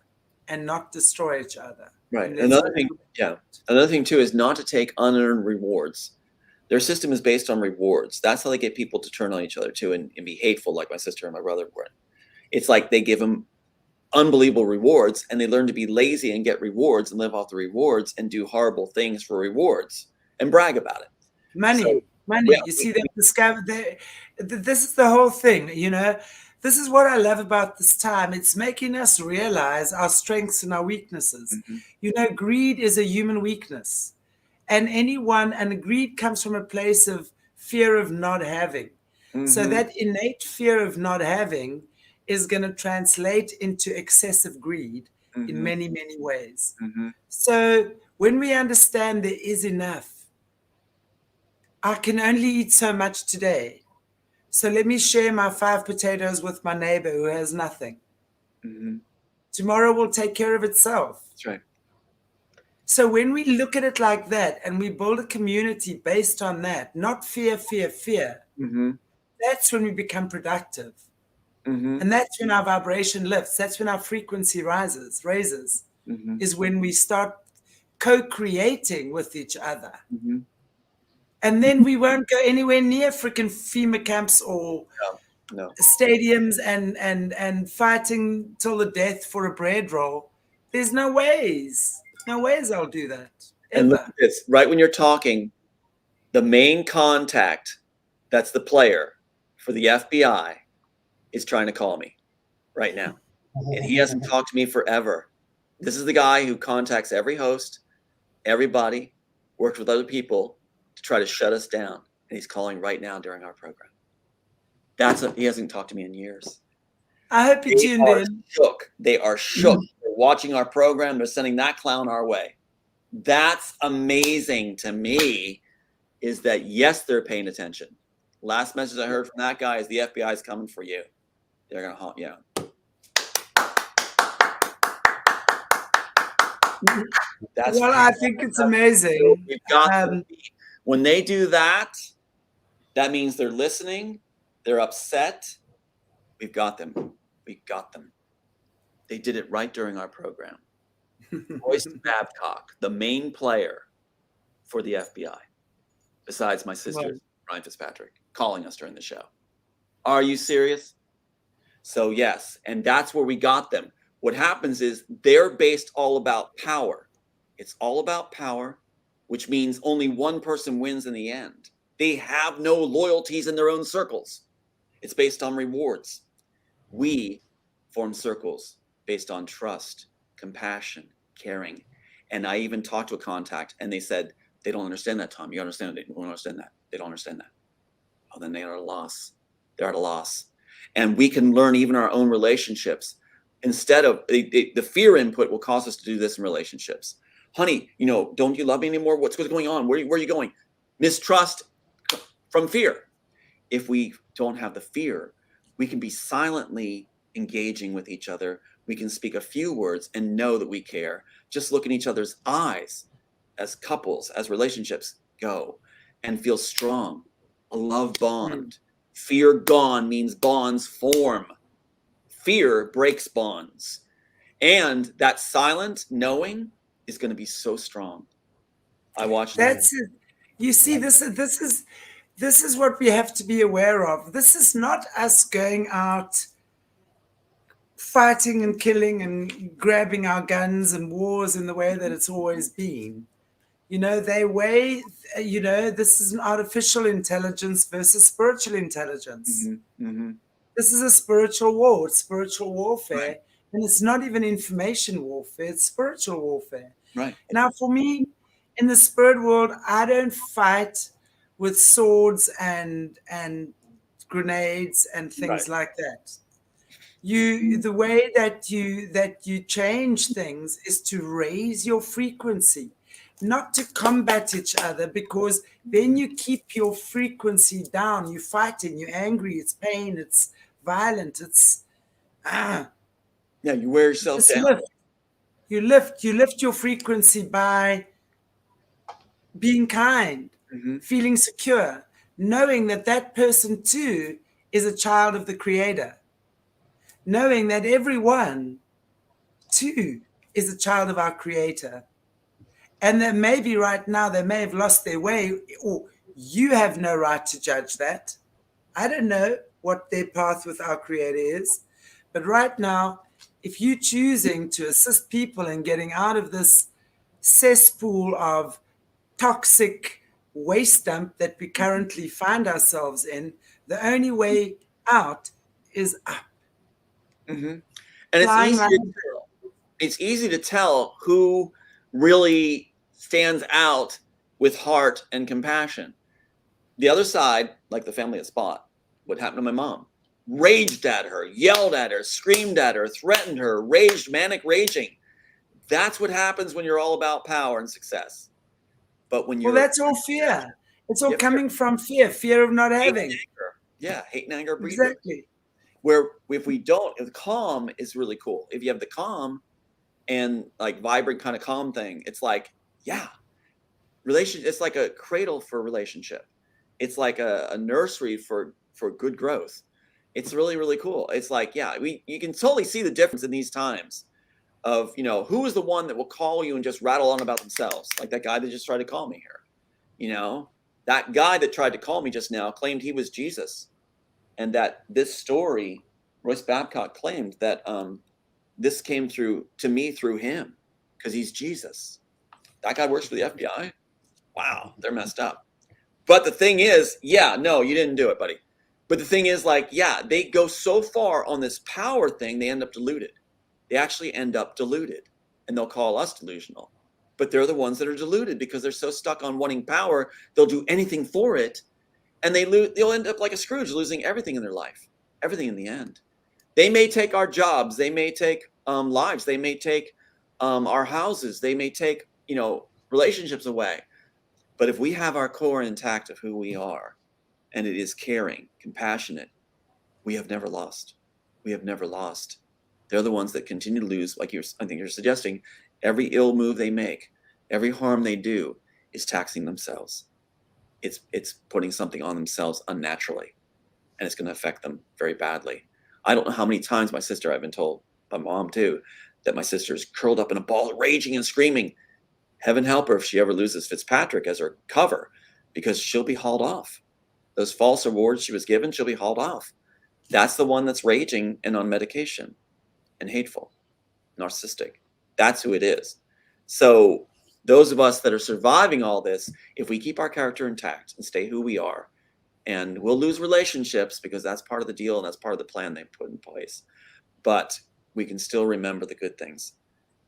and not destroy each other. Right. Another thing too is not to take unearned rewards. Their system is based on rewards. That's how they get people to turn on each other too and be hateful, like my sister and my brother were. It's like they give them unbelievable rewards and they learn to be lazy and get rewards and live off the rewards and do horrible things for rewards and brag about it. Money. Yeah. You see, they've discovered that this is the whole thing, you know. This is what I love about this time. It's making us realize our strengths and our weaknesses. You know, greed is a human weakness. And greed comes from a place of fear of not having. So that innate fear of not having is going to translate into excessive greed in many, many ways. So when we understand there is enough, I can only eat so much today. So let me share my 5 potatoes with my neighbor who has nothing. Tomorrow will take care of itself. That's right. So when we look at it like that and we build a community based on that, not fear, that's when we become productive. And that's when our vibration lifts. That's when our frequency raises, is when we start co-creating with each other. And then we won't go anywhere near freaking FEMA camps or stadiums and fighting till the death for a bread roll. There's no ways. No ways I'll do that. Ever. And look at this. Right when you're talking, the main contact, that's the player for the FBI, is trying to call me right now. And he hasn't talked to me forever. This is the guy who contacts every host, everybody, worked with other people to try to shut us down. And he's calling right now during our program. He hasn't talked to me in years. I hope you tuned in. Shook. They are shook. They're watching our program. They're sending that clown our way. That's amazing to me, is that, yes, they're paying attention. Last message I heard from that guy is the FBI is coming for you. They're going to haunt you. I think it's amazing. We've got when they do that, that means they're listening. They're upset. We've got them. We got them. They did it right during our program. Royce Babcock, the main player for the FBI, besides my sister, Ryan Fitzpatrick, calling us during the show. Are you serious? So yes, and that's where we got them. What happens is they're based all about power. It's all about power, which means only one person wins in the end. They have no loyalties in their own circles. It's based on rewards. We form circles based on trust, compassion, caring. And I even talked to a contact and they said, they don't understand that, Tom. You understand? They don't understand that. They don't understand that. Oh, then they are at a loss. They're at a loss. And we can learn even our own relationships. Instead of the fear input will cause us to do this in relationships. Honey, don't you love me anymore? What's going on? Where are you going? Mistrust from fear. If we don't have the fear, we can be silently engaging with each other. We can speak a few words and know that we care. Just look in each other's eyes as couples, as relationships go, and feel strong. A love bond. Fear gone means bonds form. Fear breaks bonds. And that silent knowing is going to be so strong. I watched that. That's it. You see, this is what we have to be aware of. This is not us going out fighting and killing and grabbing our guns and wars in the way that it's always been. This is an artificial intelligence versus spiritual intelligence. This is a spiritual war. It's spiritual warfare. Right. And it's not even information warfare. It's spiritual warfare. Right. Now, for me, in the spirit world, I don't fight with swords and grenades and things like that. The way that you change things is to raise your frequency, not to combat each other, because then you keep your frequency down. You're fighting, you're angry, it's pain, it's violent, it's you wear yourself down. You lift your frequency by being kind, feeling secure, knowing that that person too is a child of the Creator, knowing that everyone too is a child of our Creator, and that maybe right now they may have lost their way, or you have no right to judge that. I don't know what their path with our Creator is, but right now, if you're choosing to assist people in getting out of this cesspool of toxic waste dump that we currently find ourselves in, the only way out is up. And it's easy to tell who really stands out with heart and compassion. The other side, like the family at Spot, what happened to my mom, raged at her, yelled at her, screamed at her, threatened her, raged, manic raging. That's what happens when you're all about power and success. But when you're... Well, that's all fear. It's all coming from fear of not having. Hate and anger. Exactly. Where if we don't, the calm is really cool. If you have the calm and like vibrant kind of calm thing, it's like, it's like a cradle for relationship. It's like a nursery for good growth. It's really, really cool. It's like, you can totally see the difference in these times of, who is the one that will call you and just rattle on about themselves. Like that guy that just tried to call me here, that guy that tried to call me just now claimed he was Jesus. And that this story, Royce Babcock claimed that this came to me through him because he's Jesus. That guy works for the FBI. Wow, they're messed up. But the thing is, no, you didn't do it, buddy. But the thing is, they go so far on this power thing, they end up deluded. They actually end up deluded, and they'll call us delusional. But they're the ones that are deluded because they're so stuck on wanting power, they'll do anything for it. And they'll end up like a Scrooge, losing everything in their life, everything in the end. They may take our jobs. They may take lives. They may take our houses. They may take, relationships away. But if we have our core intact of who we are, and it is caring, compassionate, we have never lost. We have never lost. They're the ones that continue to lose, I think you're suggesting. Every ill move they make, every harm they do is taxing themselves. It's putting something on themselves unnaturally, and it's going to affect them very badly. I don't know how many times I've been told by mom too, that my sister's curled up in a ball, raging and screaming. Heaven help her if she ever loses Fitzpatrick as her cover, because she'll be hauled off. Those false awards she was given, she'll be hauled off. That's the one that's raging and on medication and hateful, narcissistic. That's who it is. So those of us that are surviving all this, if we keep our character intact and stay who we are, and we'll lose relationships because that's part of the deal and that's part of the plan they put in place. But we can still remember the good things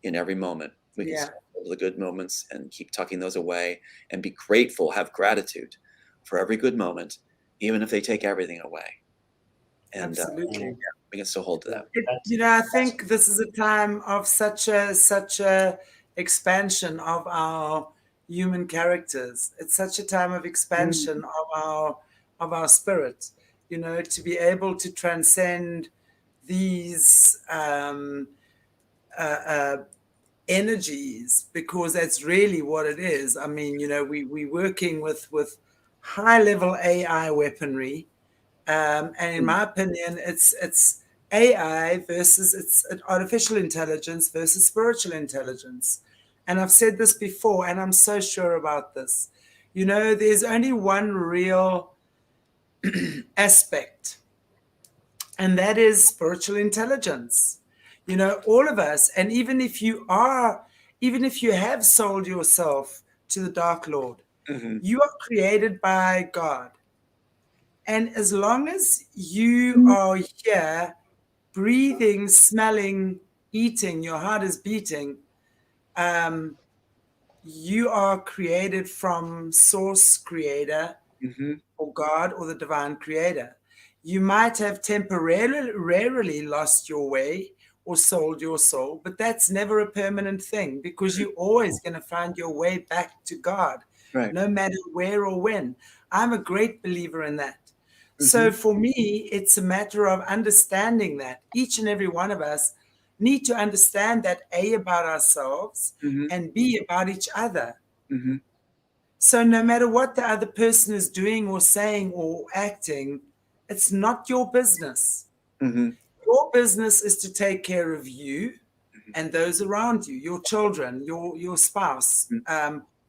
in every moment. We can still remember the good moments and keep tucking those away and be grateful, have gratitude for every good moment, even if they take everything away. And absolutely, we can still hold to that. I think this is a time of such a expansion of our human characters. It's such a time of expansion of our spirit, to be able to transcend these energies, because that's really what it is. I mean, we're working with high level AI weaponry, and in my opinion, it's AI versus it's artificial intelligence versus spiritual intelligence. And I've said this before, and I'm so sure about this. There's only one real aspect, and that is spiritual intelligence. All of us, and even if you have sold yourself to the Dark Lord, you are created by God. And as long as you are here, breathing, smelling, eating, your heart is beating, you are created from source creator Mm-hmm. or God or the divine creator. You might have temporarily lost your way or sold your soul, but that's never a permanent thing, because you're always going to find your way back to God, Right. no matter where or when. I'm a great believer in that. So Mm-hmm. for me, it's a matter of understanding that each and every one of us need to understand that, A, about ourselves, Mm-hmm. and B, about each other. Mm-hmm. So no matter what the other person is doing or saying or acting, it's not your business. Mm-hmm. Your business is to take care of you and those around you, your children, your spouse,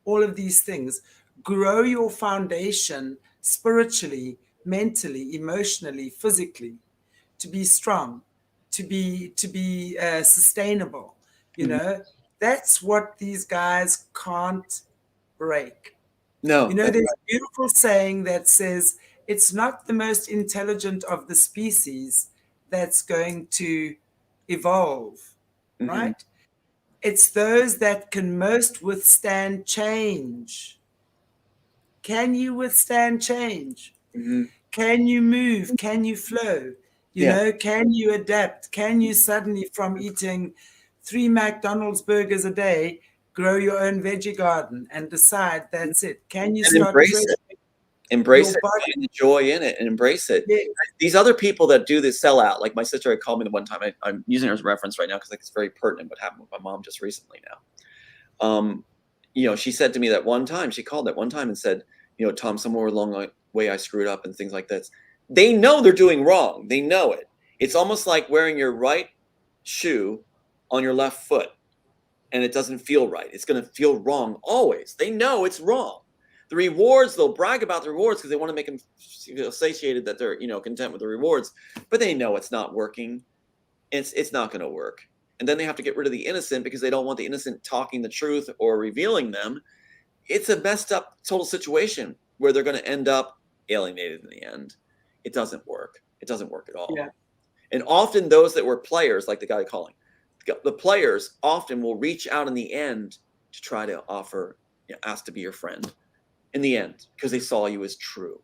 all of these things. Grow your foundation spiritually, mentally, emotionally, physically, to be strong, to be sustainable. You Mm-hmm. know, that's what these guys can't break. No, You know, that's there's right. a beautiful saying that says it's not the most intelligent of the species that's going to evolve, Mm-hmm. right? It's those that can most withstand change. Can you withstand change? Mm-hmm. Can you move? Can you flow? You Yeah. know, can you adapt? Can you suddenly, from eating 3 McDonald's burgers a day, grow your own veggie garden and decide that's it? Can you And start embrace it. treasuring Embrace your it. body? Find the joy in it and embrace it. Yes. These other people that do this sellout, like my sister had called me the one time. I'm using her as a reference right now because it's very pertinent what happened with my mom just recently now. She said to me that one time, she called that one time and said, Tom, somewhere along the way I screwed up and things like this. They know they're doing wrong. They know it. It's almost like wearing your right shoe on your left foot and it doesn't feel right. It's going to feel wrong always. They know it's wrong. The rewards, they'll brag about the rewards because they want to make them feel satiated that they're, content with the rewards, but they know it's not working. It's not going to work. And then they have to get rid of the innocent because they don't want the innocent talking the truth or revealing them. It's a messed up total situation where they're going to end up alienated in the end. It doesn't work. It doesn't work at all. Yeah. And often those that were players, like the guy calling, the players often will reach out in the end to try to offer, ask to be your friend in the end, because they saw you as true,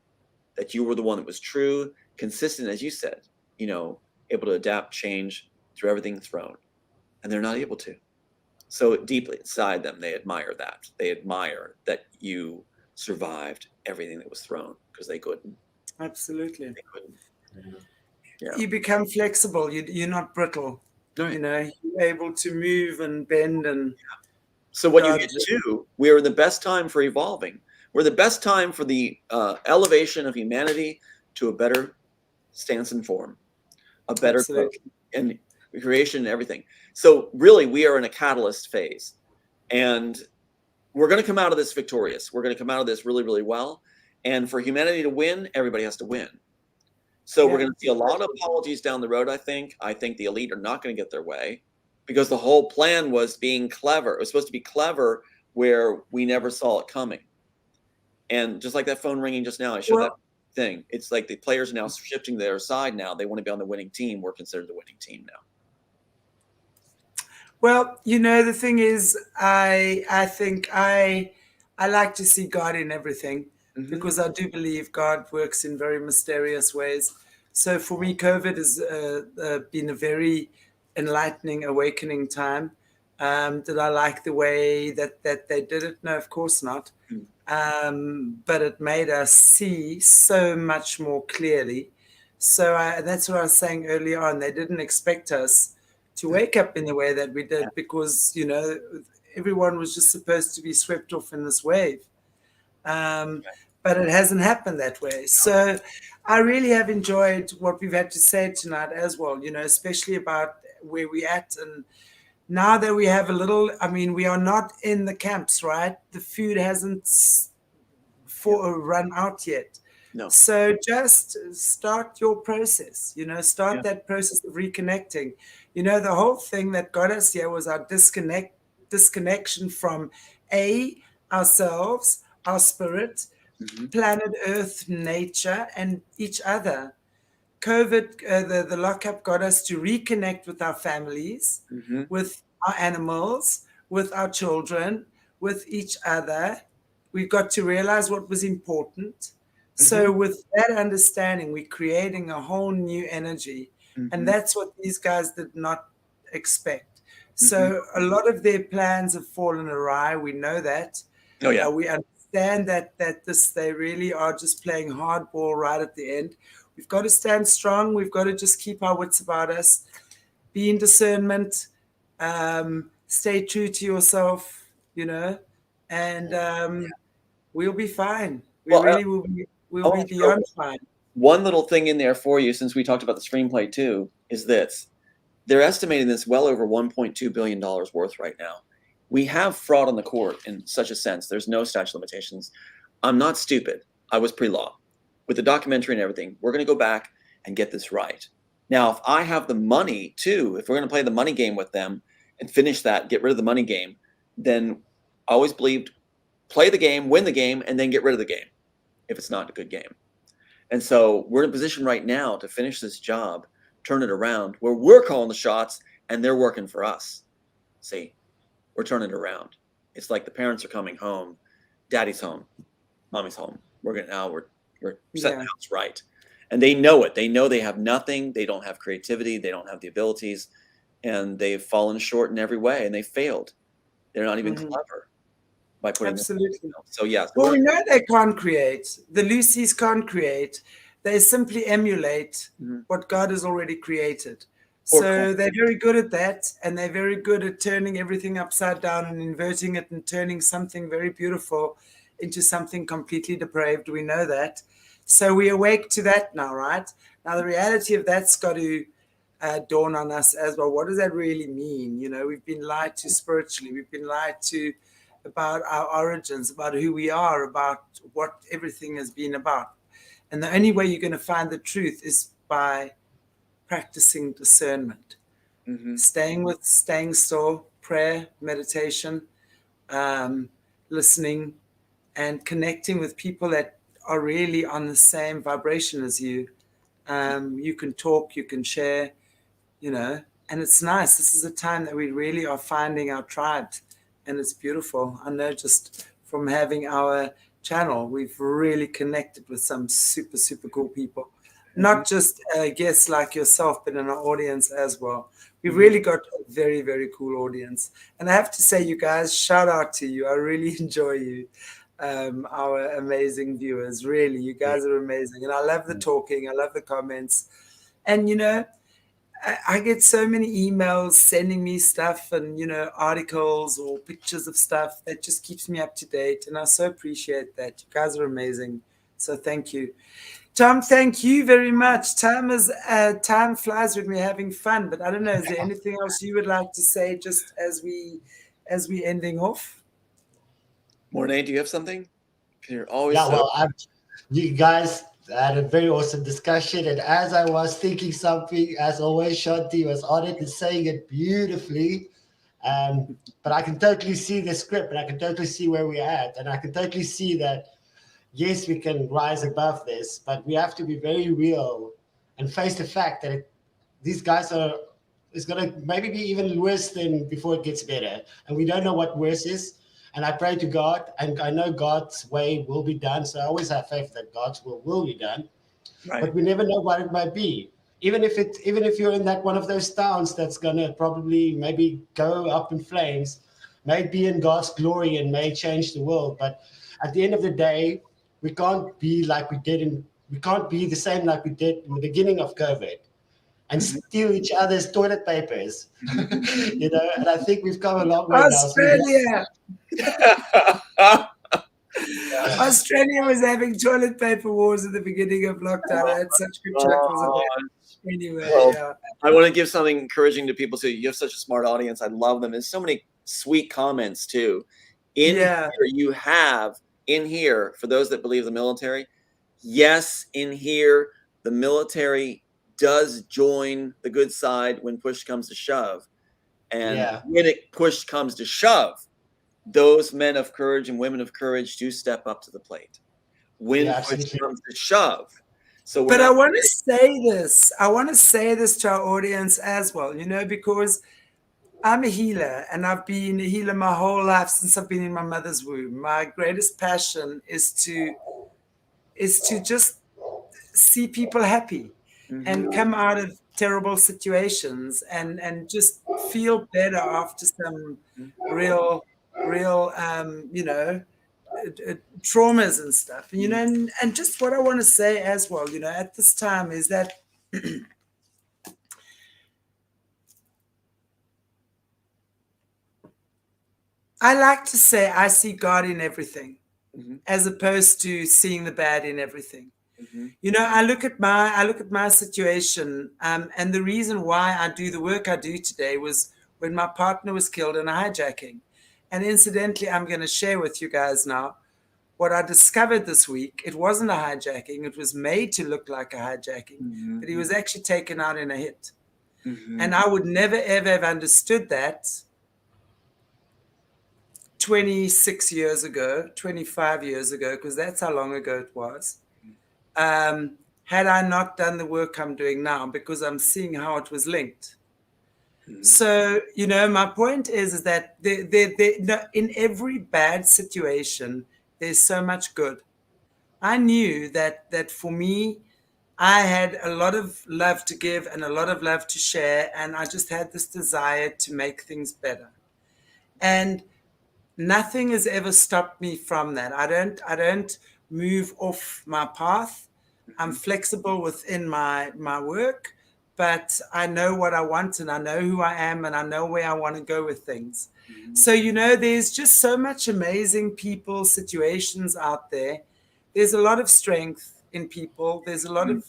that you were the one that was true, consistent, as you said, able to adapt, change through everything thrown. And they're not able to. So deeply inside them, they admire that. They admire that you survived everything that was thrown because they couldn't. Absolutely. They couldn't. Yeah. You become flexible. You're not brittle. Right. You're able to move and bend. And so what you get to, we're in the best time for evolving. We're the best time for the elevation of humanity to a better stance and form, a better growth and creation and everything. So really, we are in a catalyst phase, and we're going to come out of this victorious. We're going to come out of this really, really well. And for humanity to win, everybody has to win. So we're going to see a lot of apologies down the road, I think. I think the elite are not going to get their way because the whole plan was being clever. It was supposed to be clever where we never saw it coming. And just like that phone ringing just now, I showed that thing. It's like the players are now shifting to their side now. They want to be on the winning team. We're considered the winning team now. Well, the thing is, I think I like to see God in everything, because I do believe God works in very mysterious ways. So for me, COVID has been a very enlightening, awakening time. Did I like the way that they did it? No, of course not. But it made us see so much more clearly. So that's what I was saying earlier on. They didn't expect us to wake up in the way that we did because, everyone was just supposed to be swept off in this wave. But it hasn't happened that way. So I really have enjoyed what we've had to say tonight as well, especially about where we're at. And now that we have we are not in the camps, right? The food hasn't run out yet. No. So just start your process, start that process of reconnecting. The whole thing that got us here was our disconnection from ourselves, our spirit, planet Earth, nature, and each other. COVID, the lockup got us to reconnect with our families, with our animals, with our children, with each other. We got to realize what was important. So with that understanding, we're creating a whole new energy. And that's what these guys did not expect. So a lot of their plans have fallen awry. We know that. Oh, yeah. We understand that they really are just playing hardball right at the end. We've got to stand strong. We've got to just keep our wits about us, be in discernment, stay true to yourself, and we'll be fine. We really will be. We'll be beyond fine. One little thing in there for you, since we talked about the screenplay too, is this. They're estimating this well over $1.2 billion worth right now. We have fraud on the court in such a sense. There's no statute of limitations. I'm not stupid. I was pre-law. With the documentary and everything, we're going to go back and get this right. Now, if I have the money too, if we're going to play the money game with them and finish that, get rid of the money game, then I always believed play the game, win the game, and then get rid of the game if it's not a good game. And so we're in a position right now to finish this job, turn it around, where we're calling the shots and they're working for us. See, we're turning it around. It's like the parents are coming home, daddy's home, mommy's home. We're setting the house right. And they know it. They know they have nothing. They don't have creativity. They don't have the abilities. And they've fallen short in every way, and they failed. They're not even clever by putting absolutely. So yeah. Well, we know they can't create. The Lucy's can't create. They simply emulate what God has already created. So they're very good at that, and they're very good at turning everything upside down and inverting it and turning something very beautiful into something completely depraved. We know that. So we awake to that now, right? Now, the reality of that's got to dawn on us as well. What does that really mean? We've been lied to spiritually. We've been lied to about our origins, about who we are, about what everything has been about. And the only way you're going to find the truth is by practicing discernment, staying still, prayer, meditation, listening, and connecting with people that are really on the same vibration as you. You can talk, you can share, and it's nice. This is a time that we really are finding our tribes, and it's beautiful. I know just from having our channel, we've really connected with some super, super cool people. Not just guests like yourself, but in our audience as well. We've really got a very, very cool audience. And I have to say, you guys, shout out to you. I really enjoy you, our amazing viewers. Really, you guys are amazing. And I love the talking. I love the comments. And, I get so many emails sending me stuff and, articles or pictures of stuff that just keeps me up to date. And I so appreciate that. You guys are amazing. So thank you. Tom, thank you very much. Time flies when we're having fun, but I don't know, is there anything else you would like to say just as we ending off? Morné, do you have something? You're always you guys had a very awesome discussion, and as I was thinking something, as always, Shanti was on it and saying it beautifully. But I can totally see the script, and I can totally see where we're at, and I can totally see that yes, we can rise above this, but we have to be very real and face the fact that these guys it's going to maybe be even worse than before it gets better. And we don't know what worse is. And I pray to God, and I know God's way will be done. So I always have faith that God's will be done. Right. But we never know what it might be. Even if you're in that one of those towns that's going to probably maybe go up in flames, may be in God's glory and may change the world. But at the end of the day, we can't be like we can't be the same like we did in the beginning of COVID and steal each other's toilet papers. And I think we've come a long way Australia. Australia was having toilet paper wars at the beginning of lockdown. I had such good chuckles about it. Anyway, I want to give something encouraging to people too. You have such a smart audience. I love them. There's so many sweet comments too. Here you have in here, for those that believe the military, yes, in here, the military does join the good side when push comes to shove. And when push comes to shove, those men of courage and women of courage do step up to the plate. When push comes to shove. But I want to say this. I want to say this to our audience as well, because I'm a healer, and I've been a healer my whole life since I've been in my mother's womb. My greatest passion is to just see people happy and come out of terrible situations and just feel better after some real traumas and stuff. And just what I want to say as well, at this time is that I like to say I see God in everything, as opposed to seeing the bad in everything. I look at my situation, and the reason why I do the work I do today was when my partner was killed in a hijacking. And incidentally, I'm going to share with you guys now what I discovered this week. It wasn't a hijacking. It was made to look like a hijacking, but he was actually taken out in a hit. And I would never, ever have understood that 26 years ago, 25 years ago, because that's how long ago it was. Had I not done the work I'm doing now, because I'm seeing how it was linked. So, my point is that in every bad situation, there's so much good. I knew that for me, I had a lot of love to give and a lot of love to share, and I just had this desire to make things better. And nothing has ever stopped me from that. I don't move off my path. I'm flexible within my work, but I know what I want, and I know who I am, and I know where I want to go with things. So, there's just so much amazing people, situations out there. There's a lot of strength in people. There's a lot of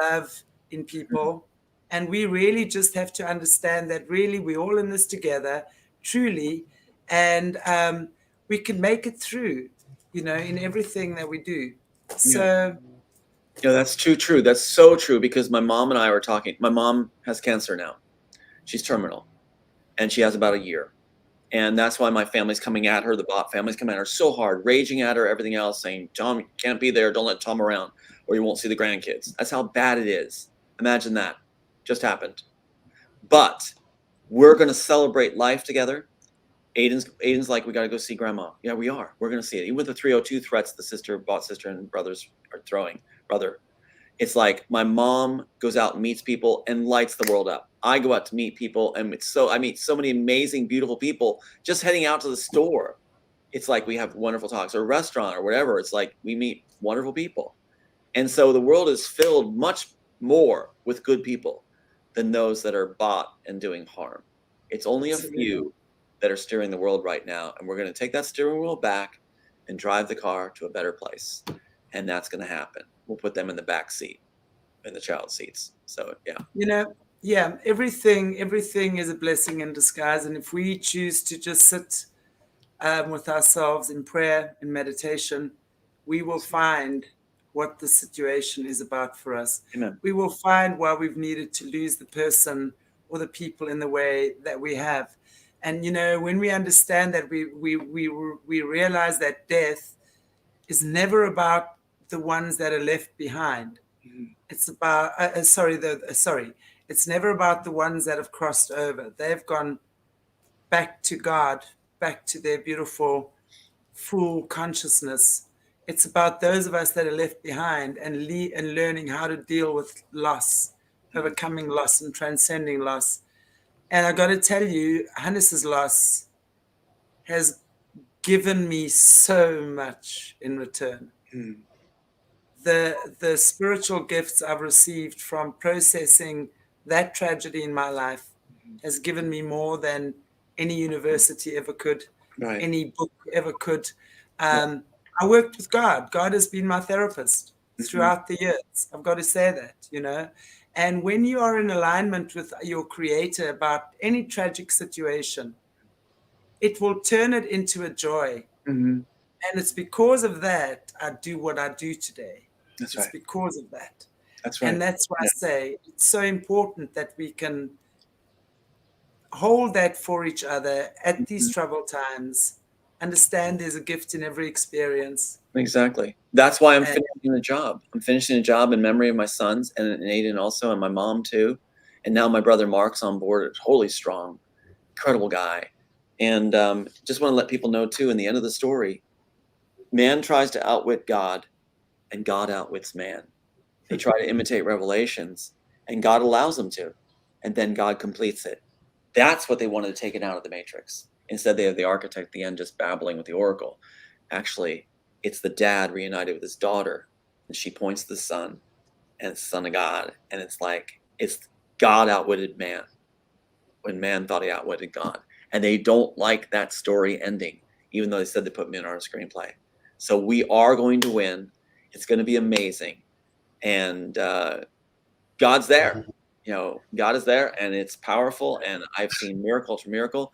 love in people. And we really just have to understand that really we're all in this together, truly. And we can make it through, in everything that we do. So... Yeah, that's true. That's so true, because my mom and I were talking. My mom has cancer now. She's terminal, and she has about a year. And that's why my family's coming at her. The Bott family's coming at her so hard, raging at her, everything else, saying, Tom, you can't be there. Don't let Tom around, or you won't see the grandkids. That's how bad it is. Imagine that. Just happened. But we're going to celebrate life together. Aiden's like, we got to go see grandma. Yeah, we are. We're going to see it. Even with the 302 threats the Bott sister and brothers are throwing. Brother, it's like my mom goes out and meets people and lights the world up. I go out to meet people, and I meet so many amazing, beautiful people just heading out to the store. It's like we have wonderful talks, or a restaurant or whatever. It's like we meet wonderful people. And so the world is filled much more with good people than those that are bought and doing harm. It's only a few that are steering the world right now. And we're going to take that steering wheel back and drive the car to a better place. And that's going to happen. We'll put them in the back seat, in the child seats. So, yeah. Everything is a blessing in disguise. And if we choose to just sit with ourselves in prayer and meditation, we will find what the situation is about for us. Amen. We will find why we've needed to lose the person or the people in the way that we have. And, when we understand that, we realize that death is never about the ones that are left behind. It's about, it's never about the ones that have crossed over. They've gone back to God, back to their beautiful, full consciousness. It's about those of us that are left behind and learning how to deal with loss, overcoming loss and transcending loss. And I got to tell you, Hannes's loss has given me so much in return. The spiritual gifts I've received from processing that tragedy in my life has given me more than any university ever could, any book ever could. I worked with God. God has been my therapist throughout the years. I've got to say that, And when you are in alignment with your Creator about any tragic situation, it will turn it into a joy. And it's because of that I do what I do today. It's because of that. That's right. And that's why I say it's so important that we can hold that for each other at these troubled times. Understand there's a gift in every experience. Exactly. That's why I'm finishing the job. I'm finishing a job in memory of my sons and Aiden also, and my mom too. And now my brother Mark's on board totally strong. incredible guy. And just want to let people know too, in the end of the story, man tries to outwit God and God outwits man. They try to imitate revelations and God allows them to, and then God completes it. That's what they wanted to take it out of the Matrix. Instead, they have the architect at the end just babbling with the oracle. Actually, it's the dad reunited with his daughter, and she points to the son, and it's the son of God. And it's like, it's God outwitted man when man thought he outwitted God. And they don't like that story ending, even though they said they put men on a screenplay. So we are going to win. It's going to be amazing. And God's there. You know, God is there, and it's powerful. And I've seen miracle after miracle.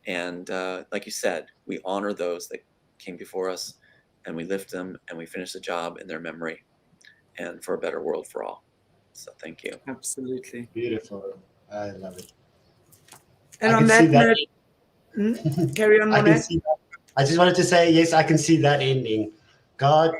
And like you said, we honor those that came before us, and we lift them, and we finish the job in their memory, and for a better world for all. So thank you. Absolutely. Beautiful. I love it. And I on can that see note, carry on, I can Morné. see that. I just wanted to say, yes, I can see that ending. God,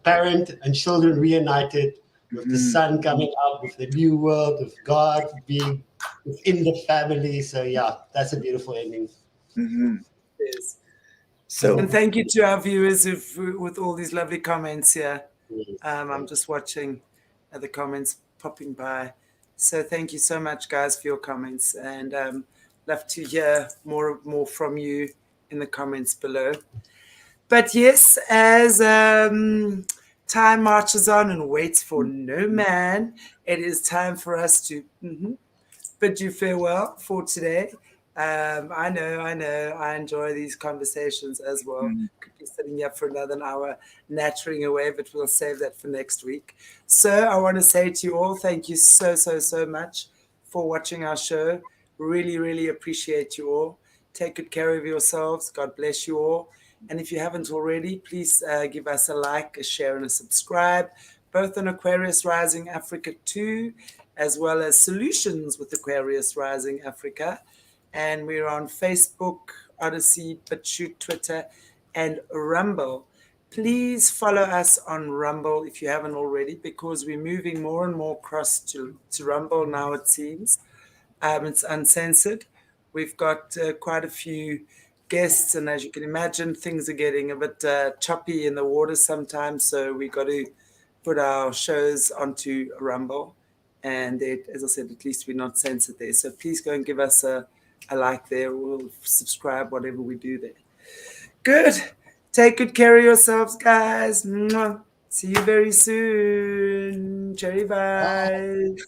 parent and children reunited, with the son coming out, with the new world, with God being within the family. So yeah, that's a beautiful ending. Yes. So And thank you to our viewers with all these lovely comments here. Yes. I'm just watching the comments popping by. So thank you so much, guys, for your comments, and love to hear more from you in the comments below. But yes, as time marches on and waits for no man, it is time for us to bid you farewell for today. I know, I enjoy these conversations as well. Could be sitting here for another hour, nattering away, but we'll save that for next week. So I want to say to you all, thank you so much for watching our show. Really, really appreciate you all. Take good care of yourselves. God bless you all. And if you haven't already, please give us a like, a share, and a subscribe, both on Aquarius Rising Africa 2, as well as Solutions with Aquarius Rising Africa. And we're on Facebook, ODYSEE, BitChute, Twitter, and Rumble. Please follow us on Rumble if you haven't already, because we're moving more and more across to Rumble now, it seems. It's uncensored. We've got quite a few guests, and as you can imagine, things are getting a bit choppy in the water sometimes, so we got to put our shows onto Rumble. And as I said, at least we're not censored there. So please go and give us a like there. We'll subscribe, whatever we do there. Good. Take good care of yourselves, guys. Mwah. See you very soon. Cherry vibes.